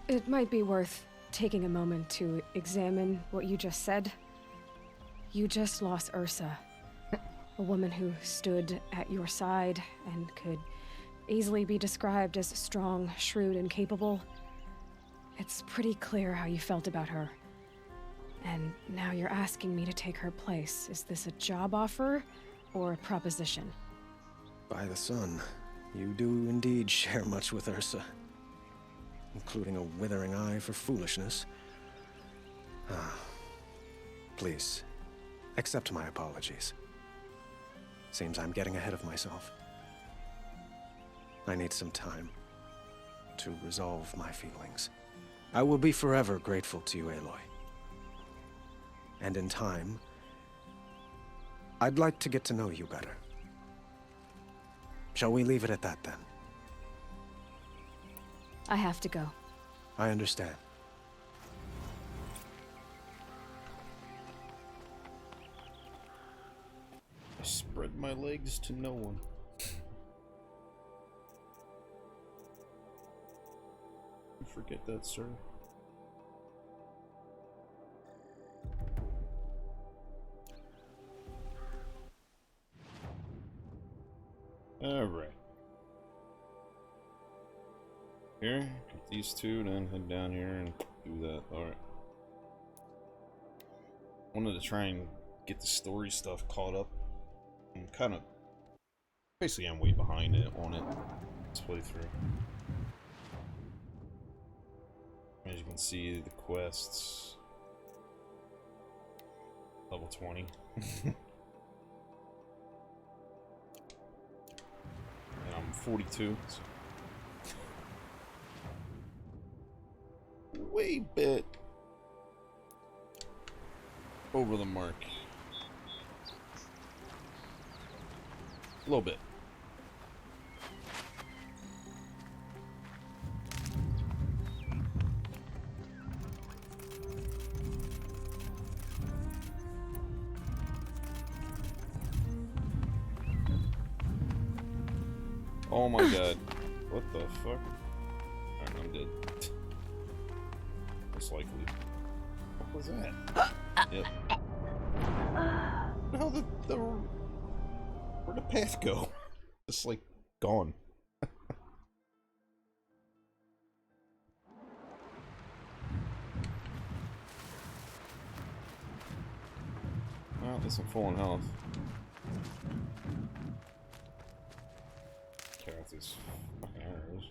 It might be worth taking a moment to examine what you just said. You just lost Ursa, a woman who stood at your side and could easily be described as strong, shrewd, and capable. It's pretty clear how you felt about her. And now you're asking me to take her place. Is this a job offer or a proposition? By the sun, you do indeed share much with Ursa. Including a withering eye for foolishness. Please, accept my apologies. Seems I'm getting ahead of myself. I need some time to resolve my feelings. I will be forever grateful to you, Aloy. And in time, I'd like to get to know you better. Shall we leave it at that, then? I have to go. I understand. I spread my legs to no one. You forget that, sir. All right. Here, get these two, then head down here and do that. Alright. Wanted to try and get the story stuff caught up. I'm kind of... Basically, I'm way behind on it. This playthrough. As you can see, the quests... Level 20. And I'm 42, so... Way bit over the mark. A little bit. Oh my god. What the fuck? Alright, I'm dead. Most likely. What was that? Yep. No, where'd the path go? Just like gone. Well, at least I'm full in health. Care out these fucking arrows.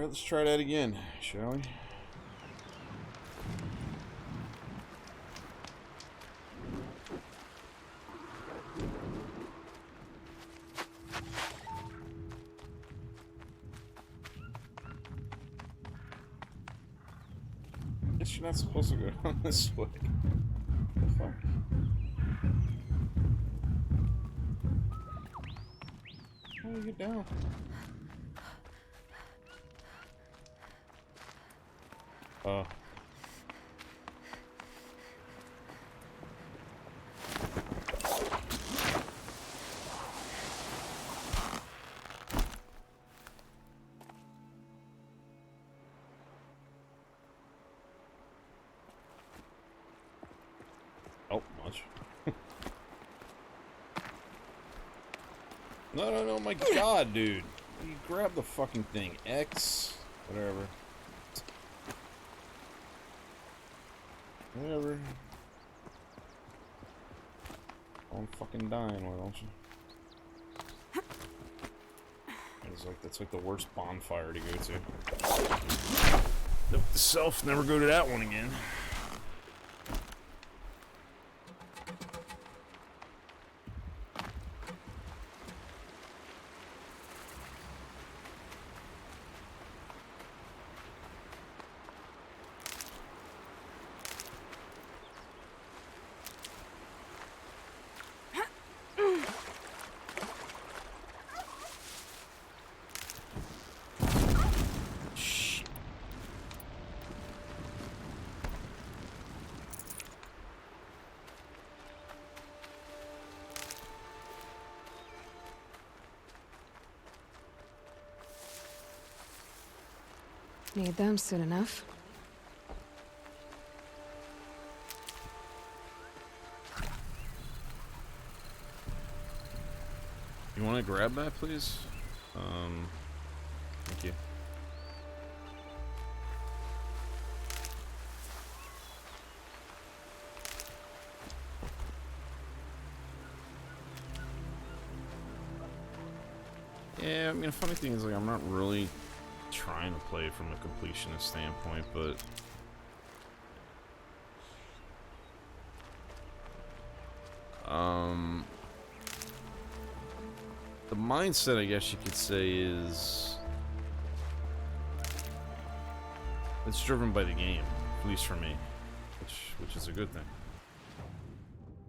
Alright, let's try that again, shall we? Guess you're not supposed to go down this way. What the fuck? How do you get down? Oh, much. No, my god, dude. You grab the fucking thing. X, whatever. Whatever. I'm fucking dying, why don't you? That's like the worst bonfire to go to. Nope the self, never go to that one again. Need them soon enough. You want to grab that, please? Thank you. Yeah, I mean, the funny thing is, like, I'm not really trying to play it from a completionist standpoint, but the mindset, I guess you could say, is it's driven by the game, at least for me, which is a good thing.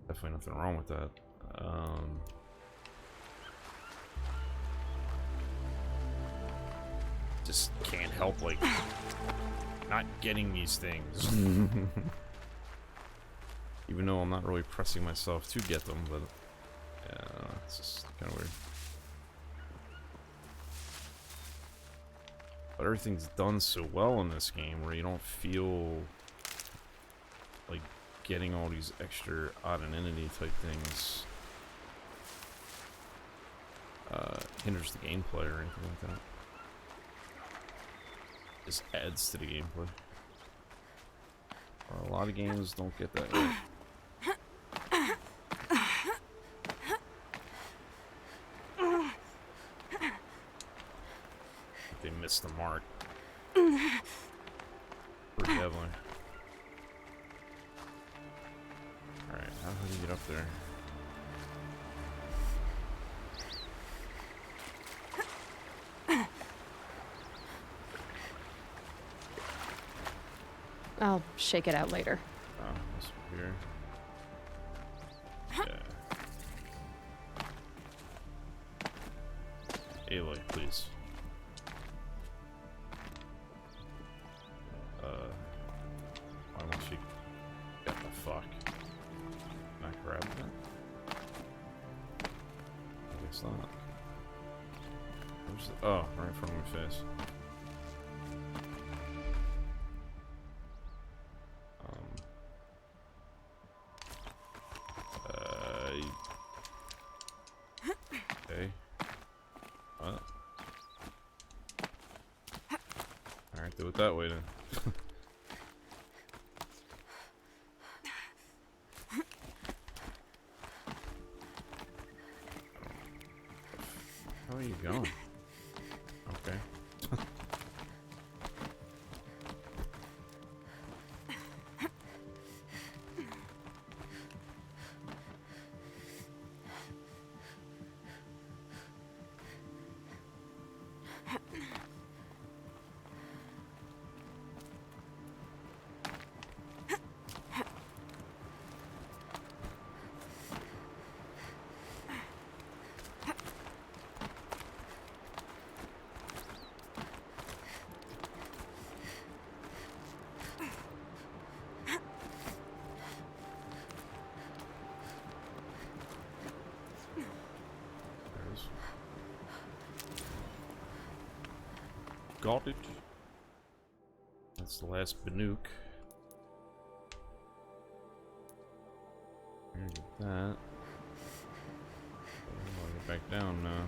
Definitely nothing wrong with that. Just can't help, like, not getting these things. Even though I'm not really pressing myself to get them, but yeah, it's just kind of weird. But everything's done so well in this game where you don't feel like getting all these extra odd and entity type things hinders the gameplay or anything like that. Just adds to the gameplay. A lot of games don't get that right. They missed the mark pretty heavily. Alright, how do you get up there? I'll shake it out later. Oh, this one here. Yeah. Aloy, please. Why won't she get the fuck? Not grab that? I guess not. Where's the, oh, right in front of my face. Okay. What? Alright, do it that way then. How are you going? Okay. got it. That's the last Banuk. Get that. I'll get back down now.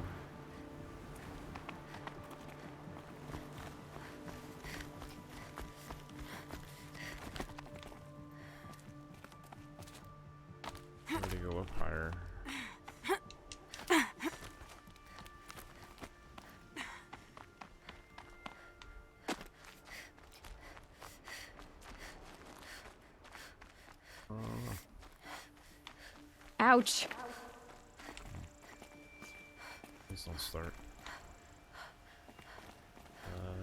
Where to go up higher? Ouch. Please don't start.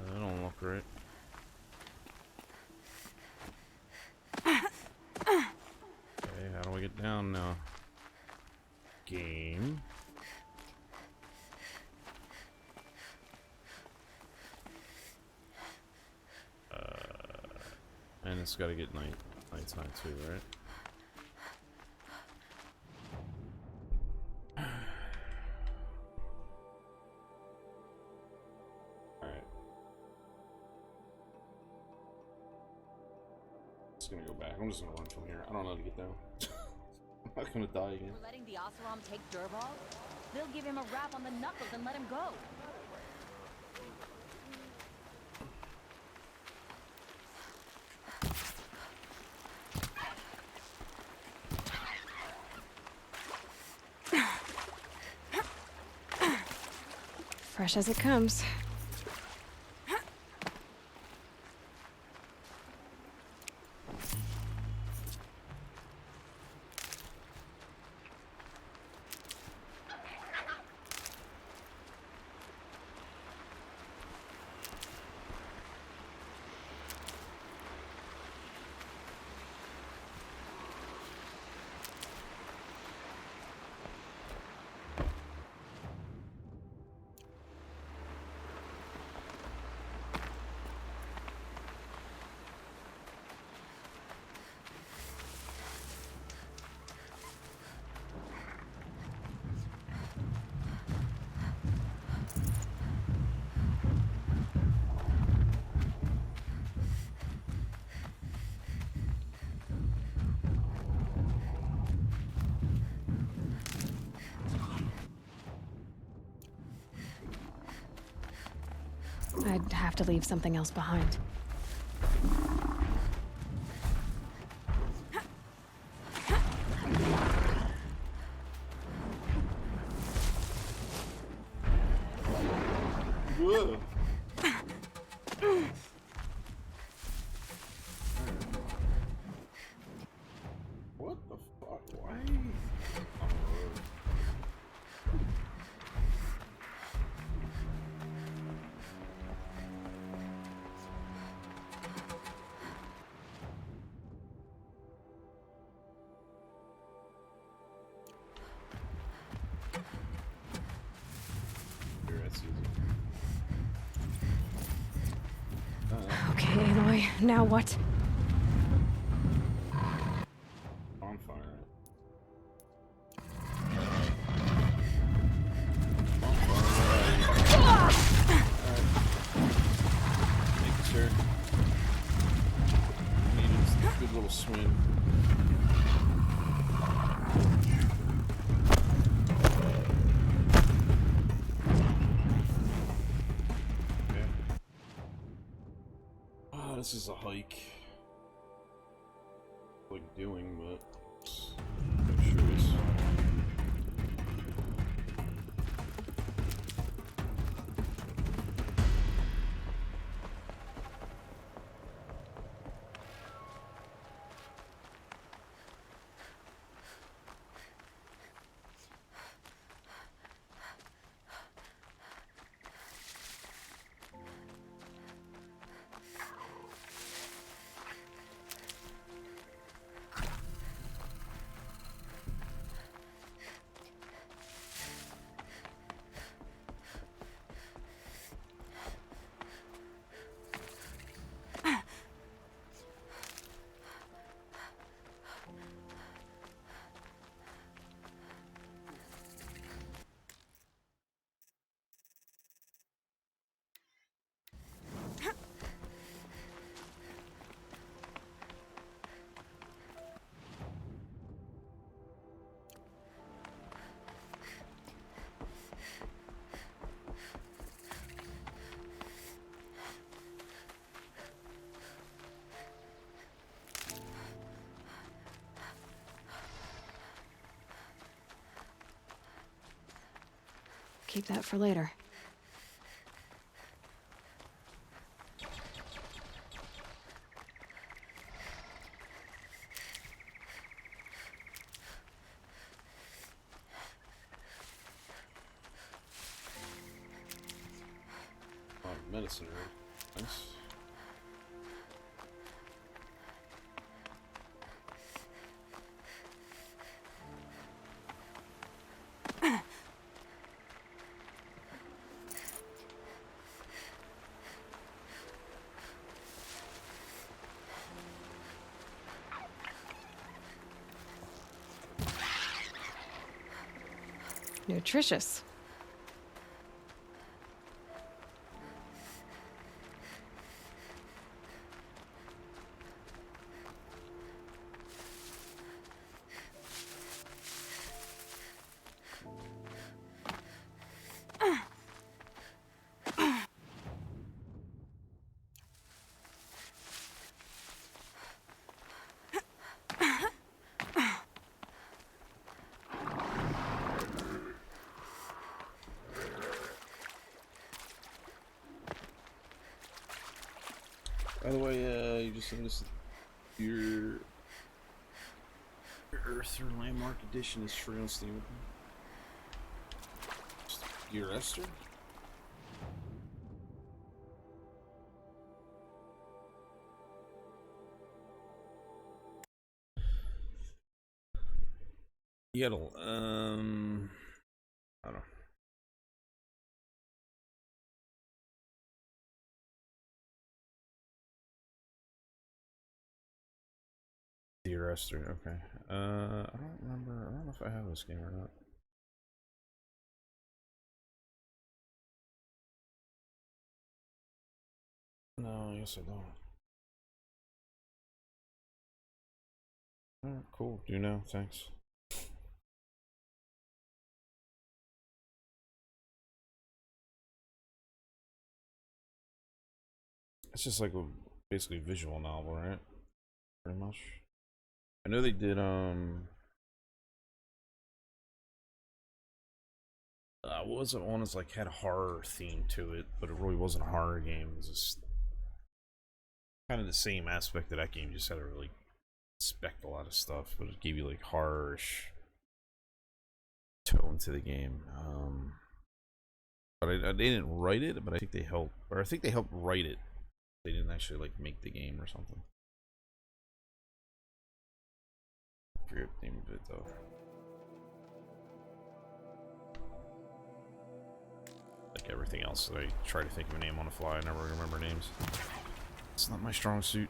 That don't look right. Okay, how do I get down now? Game. And it's gotta get nighttime too, right? Gonna go back. I'm just gonna run from here. I don't know how to get down. I'm not gonna die again. We're letting the Oseram take Dervahl? They'll give him a rap on the knuckles and let him go. Fresh as it comes. I'd have to leave something else behind. Whoa. What the fuck? Why? Okay, Aloy, now what? Bonfire. Making sure. Needed a good little swing. This is a hike. Like doing, but no choice. keep that for later. Oh, medicine, right? Nice. Nutritious. By the way, you just noticed your Earth or Landmark Edition is free on Steam. Your Esther? You gotta, I don't know. Dear Esther, okay. I don't remember. I don't know if I have this game or not. No, I guess I don't. Alright, cool. Do know. Thanks. It's just like a basically visual novel, right? Pretty much. I know they did what was it one that's like had a horror theme to it, but it really wasn't a horror game. It was just kind of the same aspect of that game, just had to really inspect a lot of stuff, but it gave you like horror-ish tone to the game. But they didn't write it, but I think they helped, or I think they helped write it. They didn't actually like make the game or something. I forget the name of it though. Like everything else, I try to think of a name on the fly. I never remember names. It's not my strong suit.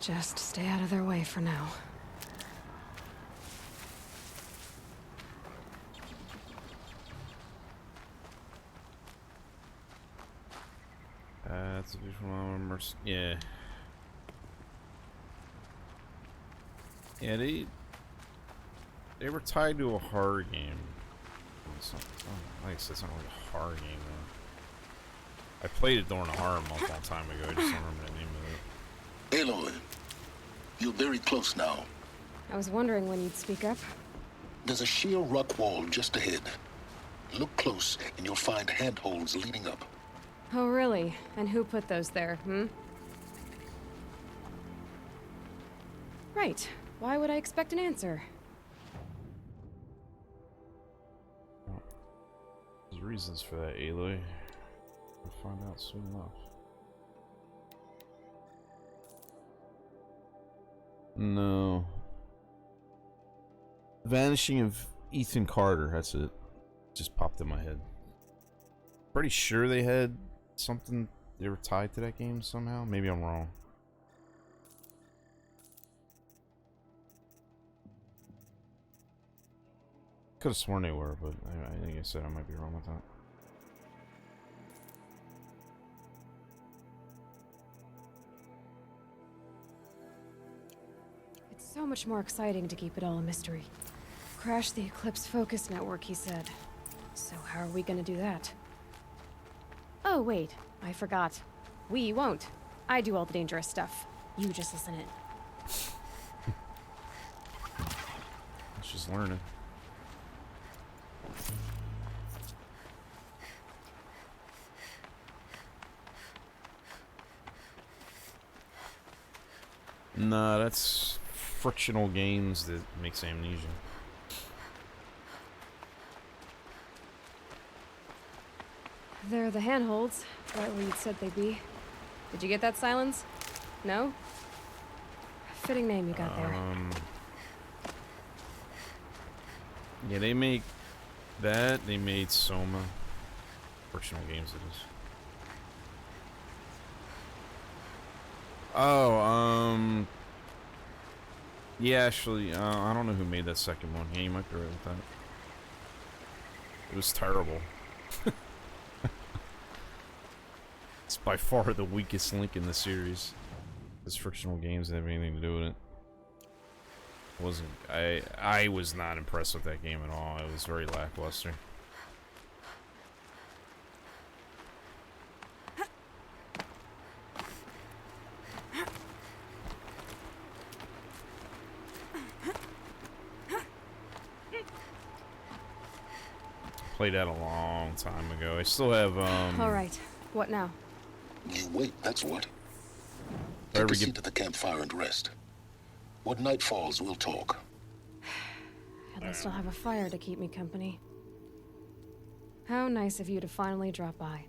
Just stay out of their way for now. That's a beautiful yeah. Yeah, they were tied to a horror game. Like I said, it's not really a horror game though. I played it during a horror month a long time ago. I just don't remember the name of it. Aloy, you're very close now. I was wondering when you'd speak up. There's a sheer rock wall just ahead. Look close and you'll find handholds leading up. Oh, really? And who put those there, Right. Why would I expect an answer? There's reasons for that, Aloy. We'll find out soon enough. No. Vanishing of Ethan Carter, that's it. Just popped in my head. Pretty sure they had something, they were tied to that game somehow. Maybe I'm wrong. Could have sworn they were, but I think I said I might be wrong with that. It's so much more exciting to keep it all a mystery. Crash the Eclipse focus network, he said. So how are we gonna do that? Oh, wait. I forgot. We won't. I do all the dangerous stuff. You just listen in. It's just learning. Nah, that's frictional games that makes amnesia. They're the handholds, right where you'd said they'd be. Did you get that, Silence? No? Fitting name you got there. Yeah, they make that. They made Soma. Frictional games it is. Oh, yeah, actually, I don't know who made that second one. Yeah, you might be right with that. It was terrible. It's by far the weakest link in the series. This frictional games didn't have anything to do with it. I was not impressed with that game at all. It was very lackluster. Played that a long time ago. I still have All right. What now? You wait, that's what. Take a seat at the campfire and rest. When night falls, we'll talk. At least I'll have a fire to keep me company. How nice of you to finally drop by.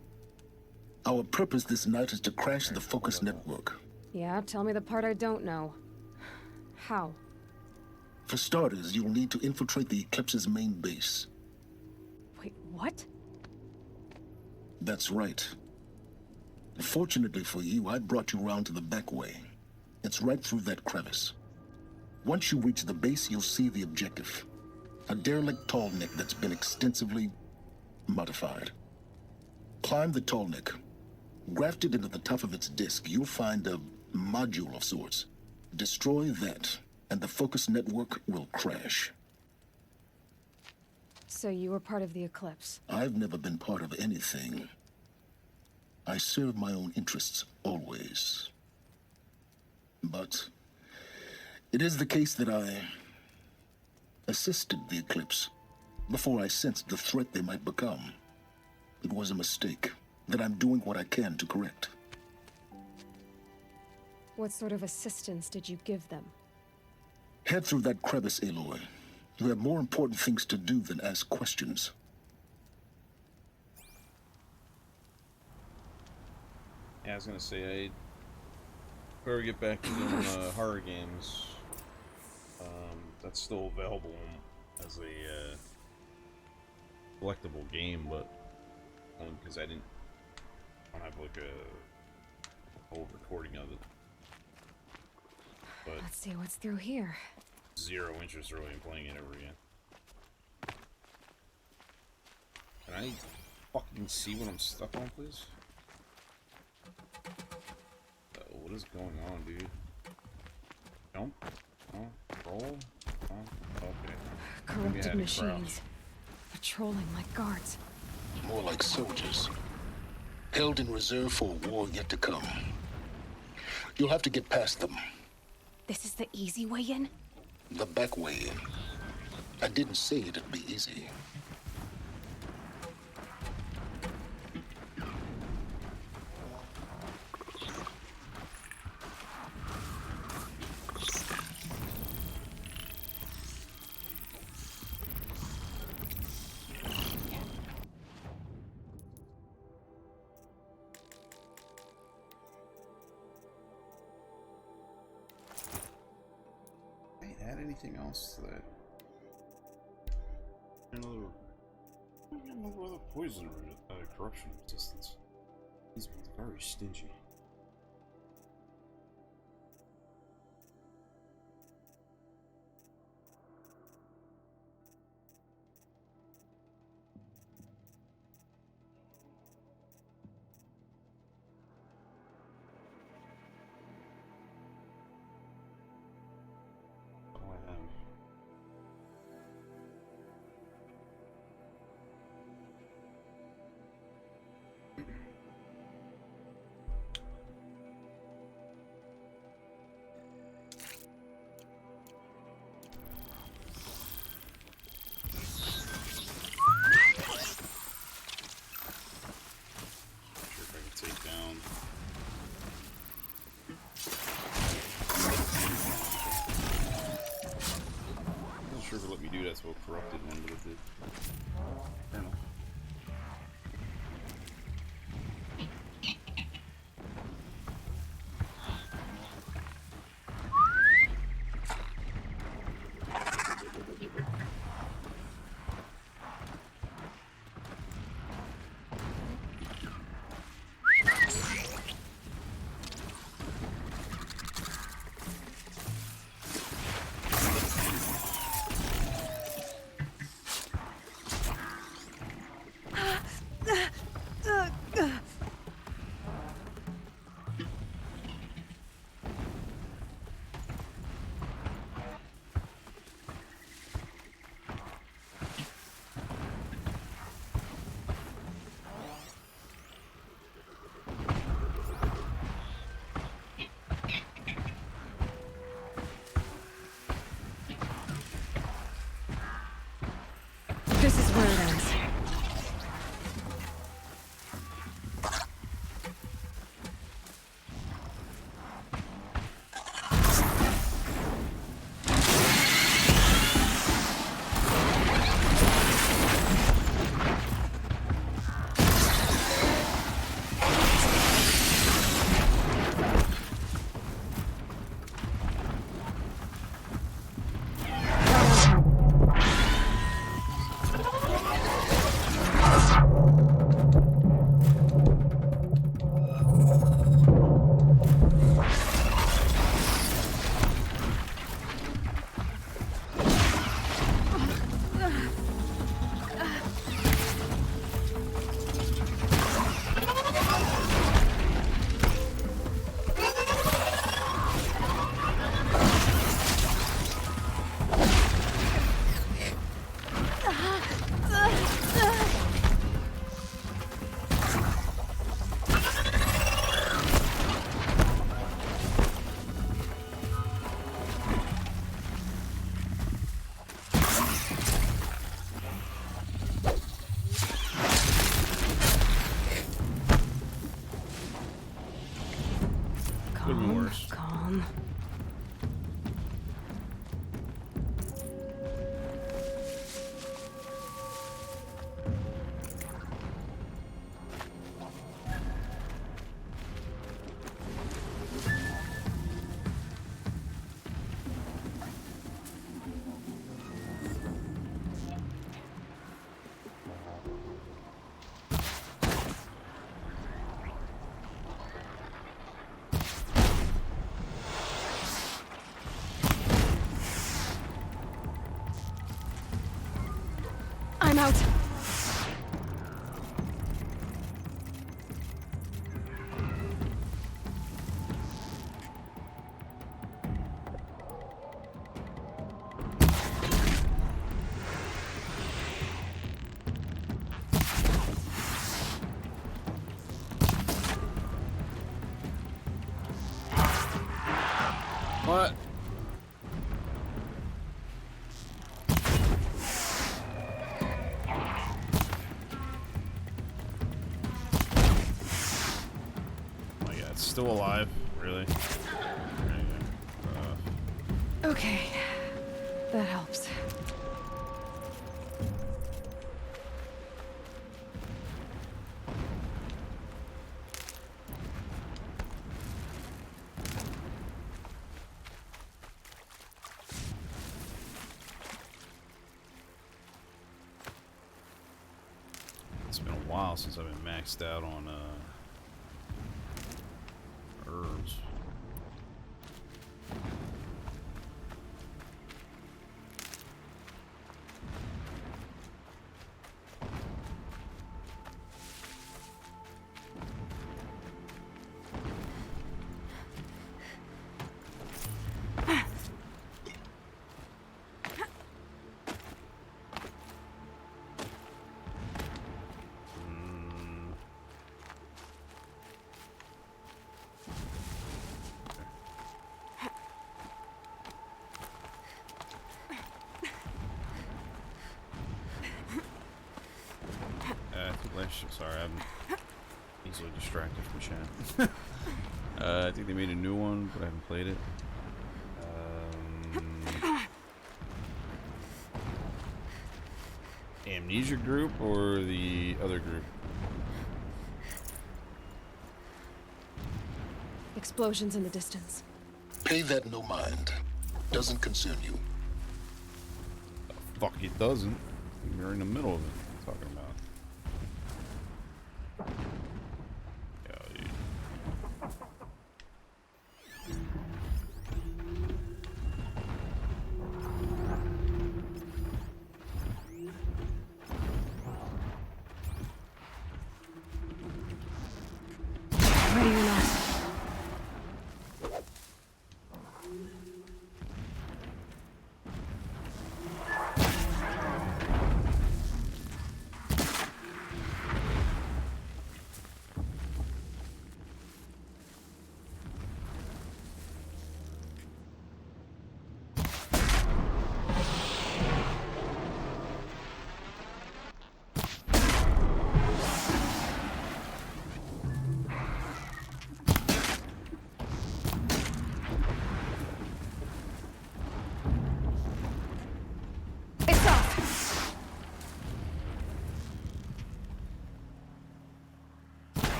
Our purpose this night is to crash the Focus network. Yeah, tell me the part I don't know. How? For starters, you'll need to infiltrate the Eclipse's main base. Wait, what? That's right. Fortunately for you, I brought you round to the back way. It's right through that crevice. Once you reach the base, you'll see the objective. A derelict tall neck that's been extensively modified. Climb the tall neck. Grafted into the top of its disk, you'll find a module of sorts. Destroy that, and the Focus network will crash. So you were part of the Eclipse? I've never been part of anything. I serve my own interests, always. But it is the case that I assisted the Eclipse before I sensed the threat they might become. It was a mistake that I'm doing what I can to correct. What sort of assistance did you give them? Head through that crevice, Aloy. You have more important things to do than ask questions. Yeah, I was gonna say, I better get back to doing horror games. That's still available as a collectible game, but only because I don't have like a whole recording of it. But let's see what's through here. Zero interest really in playing it ever again. Can I fucking see what I'm stuck on, please? What is going on, dude? Jump? Oh, roll? Oh, okay. Corrupted machines. Patrolling like guards. More like soldiers. Held in reserve for a war yet to come. You'll have to get past them. This is the easy way in? The back way in. I didn't say it'd be easy. Anything else to that? Another poison corruption resistance. He's very stingy. do that to a corrupted one, but it did. Fair enough. This is where it ends. Calm. I'm out. What? Still alive, really? Okay, that helps. It's been a while since I've been maxed out on herbs. Sorry, I'm easily distracted from chat. I think they made a new one, but I haven't played it. Amnesia group or the other group? Explosions in the distance. Pay that no mind. Doesn't concern you. Fuck, it doesn't. You're in the middle of it. What are you talking about? Yeah, dude. Ready or not.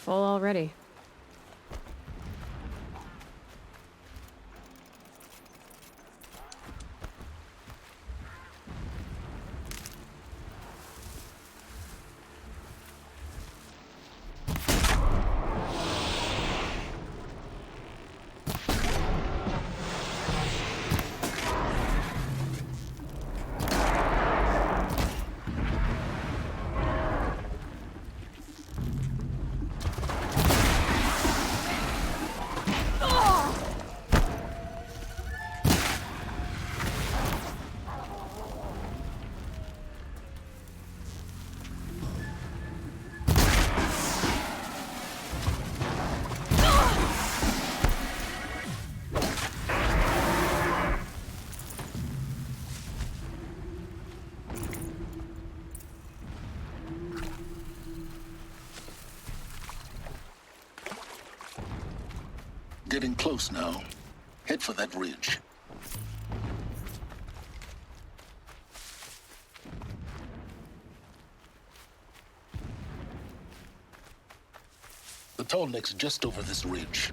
Full already. Getting close now. Head for that ridge. The tall neck's just over this ridge.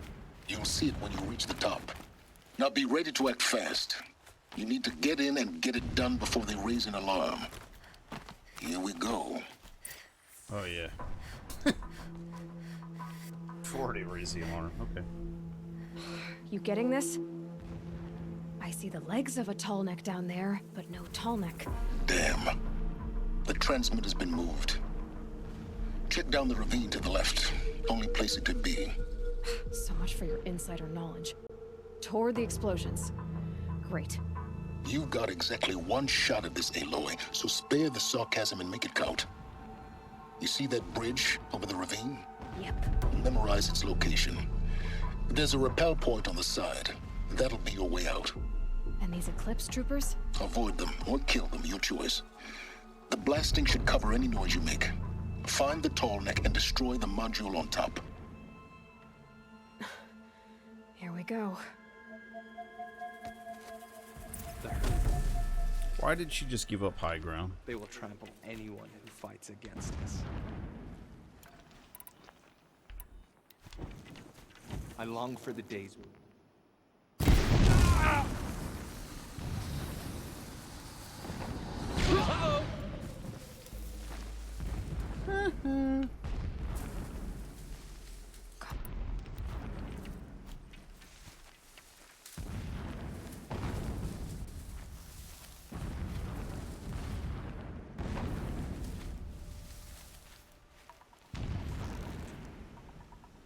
You'll see it when you reach the top. Now be ready to act fast. You need to get in and get it done before they raise an alarm. Here we go. Oh, yeah. 40 raise the alarm. Okay. You getting this? I see the legs of a tall neck down there, but no tall neck. Damn. The transmitter's been moved. Check down the ravine to the left. Only place it could be. So much for your insider knowledge. Toward the explosions. Great. You've got exactly one shot at this, Aloy, so spare the sarcasm and make it count. You see that bridge over the ravine? Yep. Memorize its location. There's a rappel point on the side. That'll be your way out. And these Eclipse troopers? Avoid them or kill them, your choice. The blasting should cover any noise you make. Find the tall neck and destroy the module on top. Here we go. Why did she just give up high ground? They will trample anyone who fights against us. I long for the days.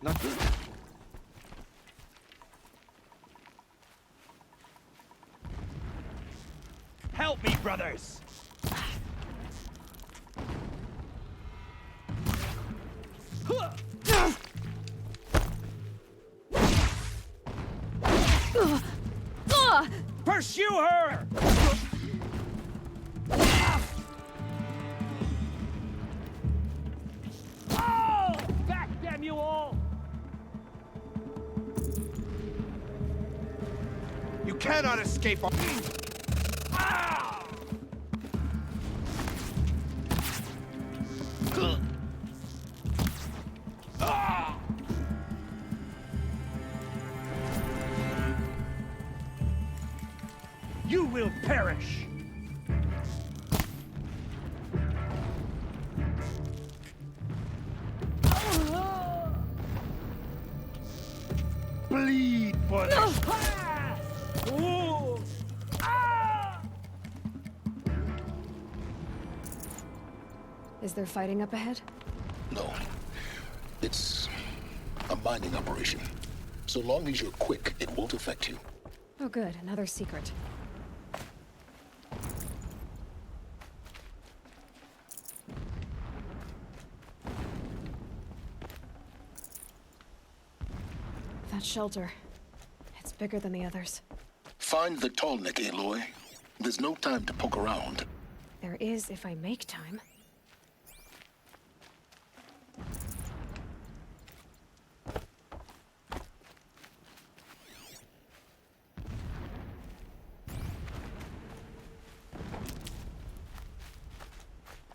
Not good. Help me, brothers! Pursue her! Oh! Back, damn you all! You cannot escape. You will perish! Bleed for this! Is there fighting up ahead? No. It's a mining operation. So long as you're quick, it won't affect you. Oh good, another secret. That shelter. It's bigger than the others. Find the Tallneck, Aloy. There's no time to poke around. There is if I make time.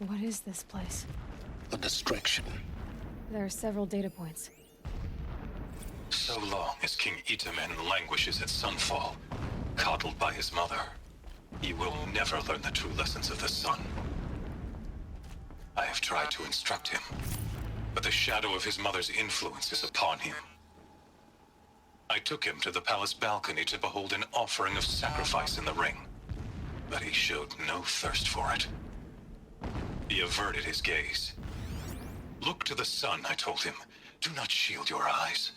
What is this place? A distraction. There are several data points. So long as King Itamen languishes at Sunfall, coddled by his mother, he will never learn the true lessons of the sun. I have tried to instruct him, but the shadow of his mother's influence is upon him. I took him to the palace balcony to behold an offering of sacrifice in the ring, but he showed no thirst for it. He averted his gaze. Look to the sun, I told him. Do not shield your eyes.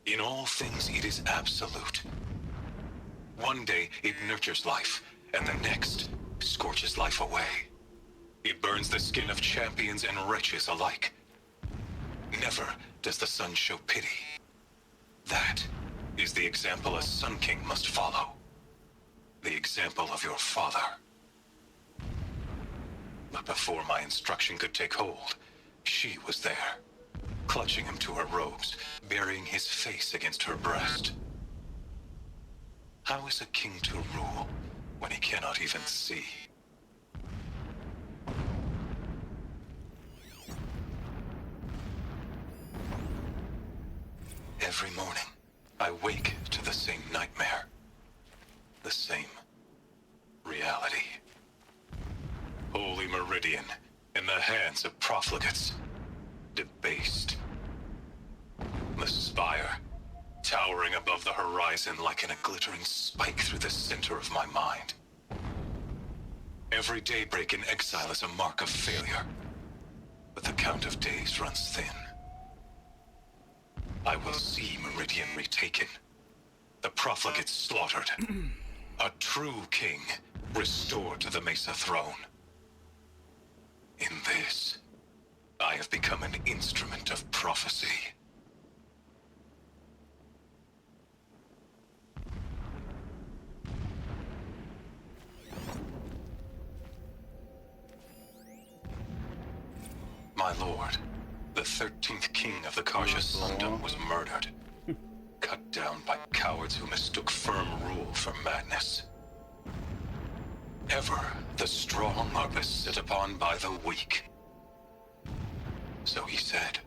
In all things, it is absolute. One day, it nurtures life, and the next, scorches life away. It burns the skin of champions and wretches alike. Never does the sun show pity. That is the example a Sun King must follow. The example of your father. But before my instruction could take hold, she was there, clutching him to her robes, burying his face against her breast. How is a king to rule when he cannot even see? Every morning, I wake to the same nightmare. The same reality. Holy Meridian, in the hands of profligates. Debased. The spire, towering above the horizon like a glittering spike through the center of my mind. Every daybreak in exile is a mark of failure, but the count of days runs thin. I will see Meridian retaken, the profligates slaughtered, a true king restored to the Mesa throne. In this, I have become an instrument of prophecy. My lord, the 13th king of the Karja Sundom was murdered, cut down by cowards who mistook firm rule for madness. Ever the strong are beset upon by the weak. So he said,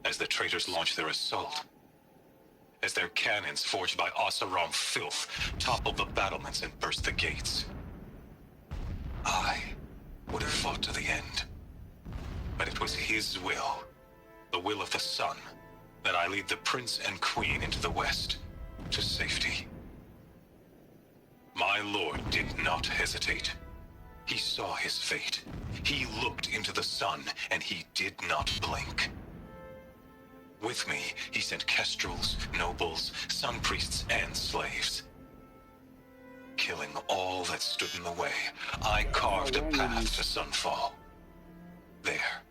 as the traitors launched their assault, as their cannons forged by Oseram filth toppled the battlements and burst the gates. I would have fought to the end, but it was his will, the will of the sun, that I lead the prince and queen into the west, to safety. My lord did not hesitate. He saw his fate. He looked into the sun, and he did not blink. With me, he sent kestrels, nobles, sun priests, and slaves. Killing all that stood in the way, I carved a path to Sunfall. There,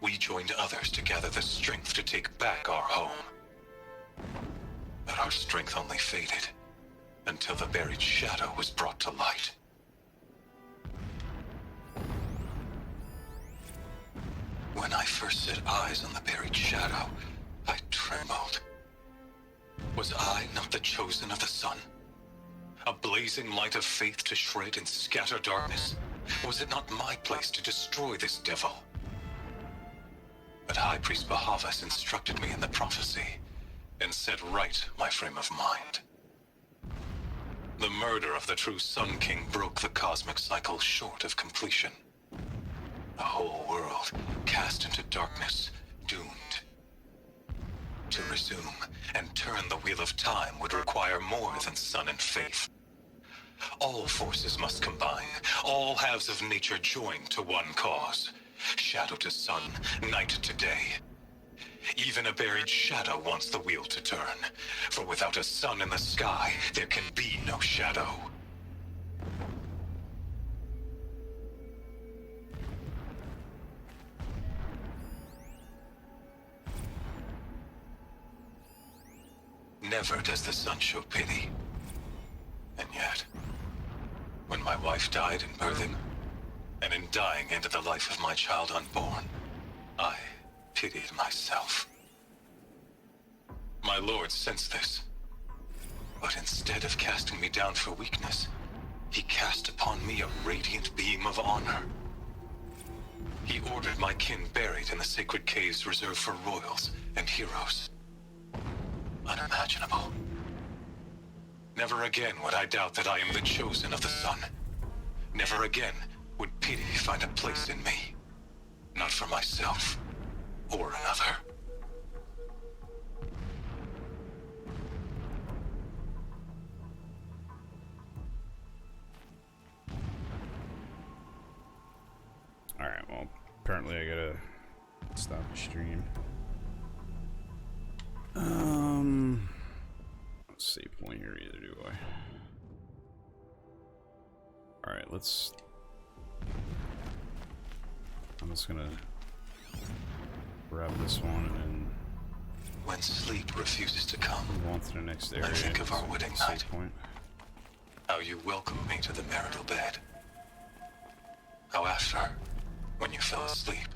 we joined others to gather the strength to take back our home. But our strength only faded until the buried shadow was brought to light. When I first set eyes on the buried shadow, I trembled. Was I not the chosen of the sun? A blazing light of faith to shred and scatter darkness? Was it not my place to destroy this devil? But High Priest Bahavas instructed me in the prophecy and set right my frame of mind. The murder of the true Sun King broke the cosmic cycle short of completion. A whole world cast into darkness, doomed. To resume and turn the wheel of time would require more than sun and faith. All forces must combine, all halves of nature join to one cause. Shadow to sun, night to day. Even a buried shadow wants the wheel to turn, for without a sun in the sky, there can be no shadow. Never does the sun show pity. And yet, when my wife died in birthing, and in dying into the life of my child unborn, I pitied myself. My lord sensed this, but instead of casting me down for weakness, he cast upon me a radiant beam of honor. He ordered my kin buried in the sacred caves reserved for royals and heroes. Unimaginable. Never again would I doubt that I am the chosen of the sun. Never again would pity find a place in me. Not for myself or another. Alright, well, apparently I gotta stop the stream. Let's save point here either, do I? Alright, I'm just gonna grab this one and then when sleep refuses to come, move on to the next area. I think of our wedding night. Point. How you welcomed me to the marital bed. How after, when you fell asleep,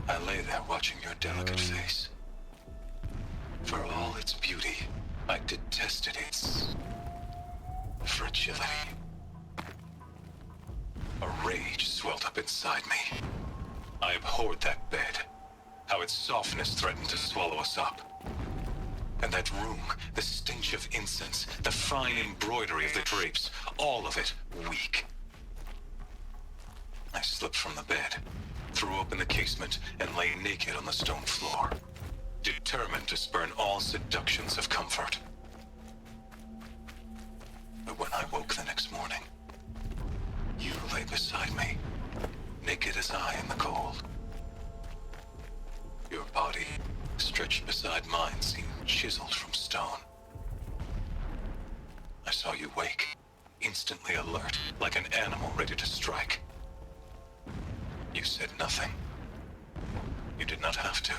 I lay there watching your delicate face. For all its beauty, I detested its fragility. A rage swelled up inside me. I abhorred that bed, how its softness threatened to swallow us up. And that room, the stench of incense, the fine embroidery of the drapes, all of it weak. I slipped from the bed, threw open the casement, and lay naked on the stone floor, determined to spurn all seductions of comfort. But when I woke the next morning, you lay beside me, naked as I in the cold. Your body, stretched beside mine, seemed chiseled from stone. I saw you wake, instantly alert, like an animal ready to strike. You said nothing. You did not have to.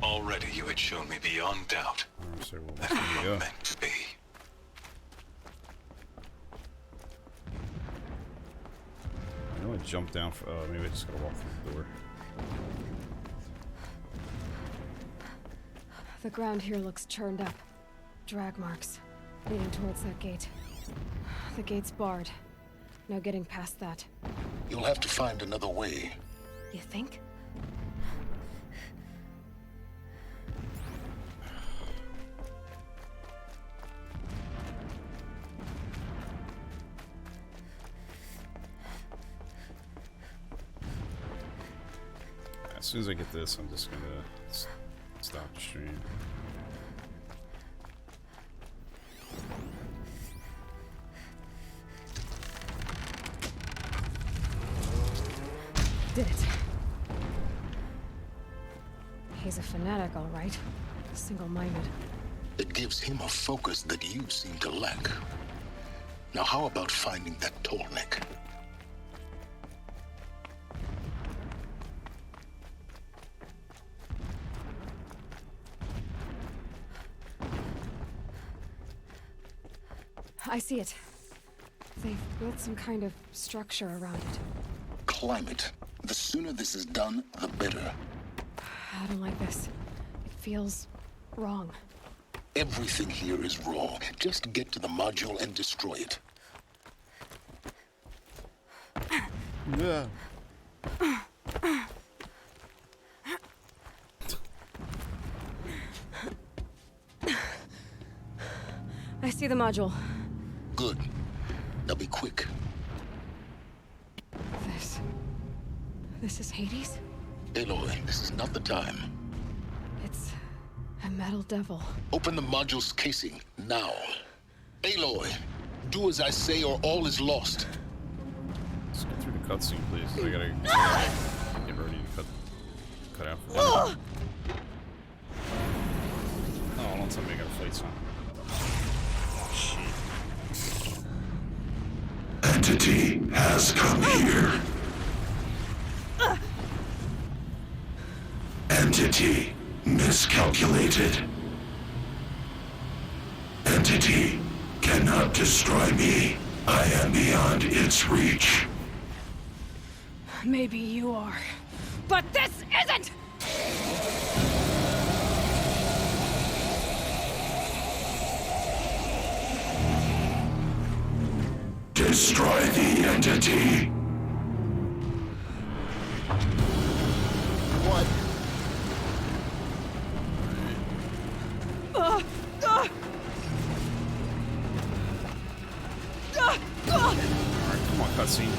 Already you had shown me beyond doubt that you were meant to be. I know I jumped down for, maybe I just gotta walk through the door. The ground here looks churned up. Drag marks, leading towards that gate. The gate's barred. No getting past that. You'll have to find another way. You think? As soon as I get this, I'm just gonna stop the stream. Did it. He's a fanatic, all right. Single-minded. It gives him a focus that you seem to lack. Now how about finding that Tolnik? I see it. They've built some kind of structure around it. Climate. The sooner this is done, the better. I don't like this. It feels wrong. Everything here is wrong. Just get to the module and destroy it. Yeah. I see the module. Good. Now be quick. This is Hades? Aloy, this is not the time. It's a metal devil. Open the module's casing, now. Aloy, do as I say or all is lost. Let's get through the cutscene, please. I gotta get ready to cut out for dinner. Oh, don't tell me I gotta fight something. Entity has come here. Entity miscalculated. Entity cannot destroy me. I am beyond its reach. Maybe you are, but this isn't! Destroy the entity. What? Alright, come on, cutscene.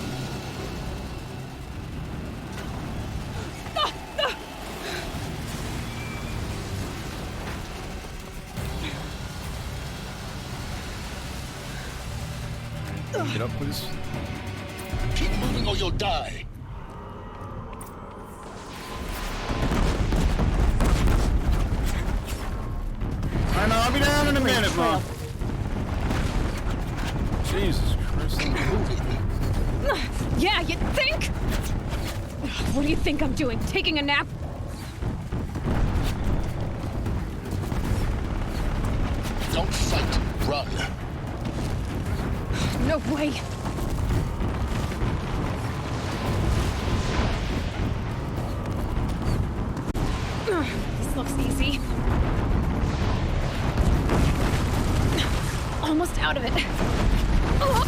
Get up, please. Keep moving or you'll die. I know, I'll be down in a minute, Mom. Jesus Christ. Yeah, you think? What do you think I'm doing? Taking a nap? Don't fight, run. No way. This looks easy. Almost out of it.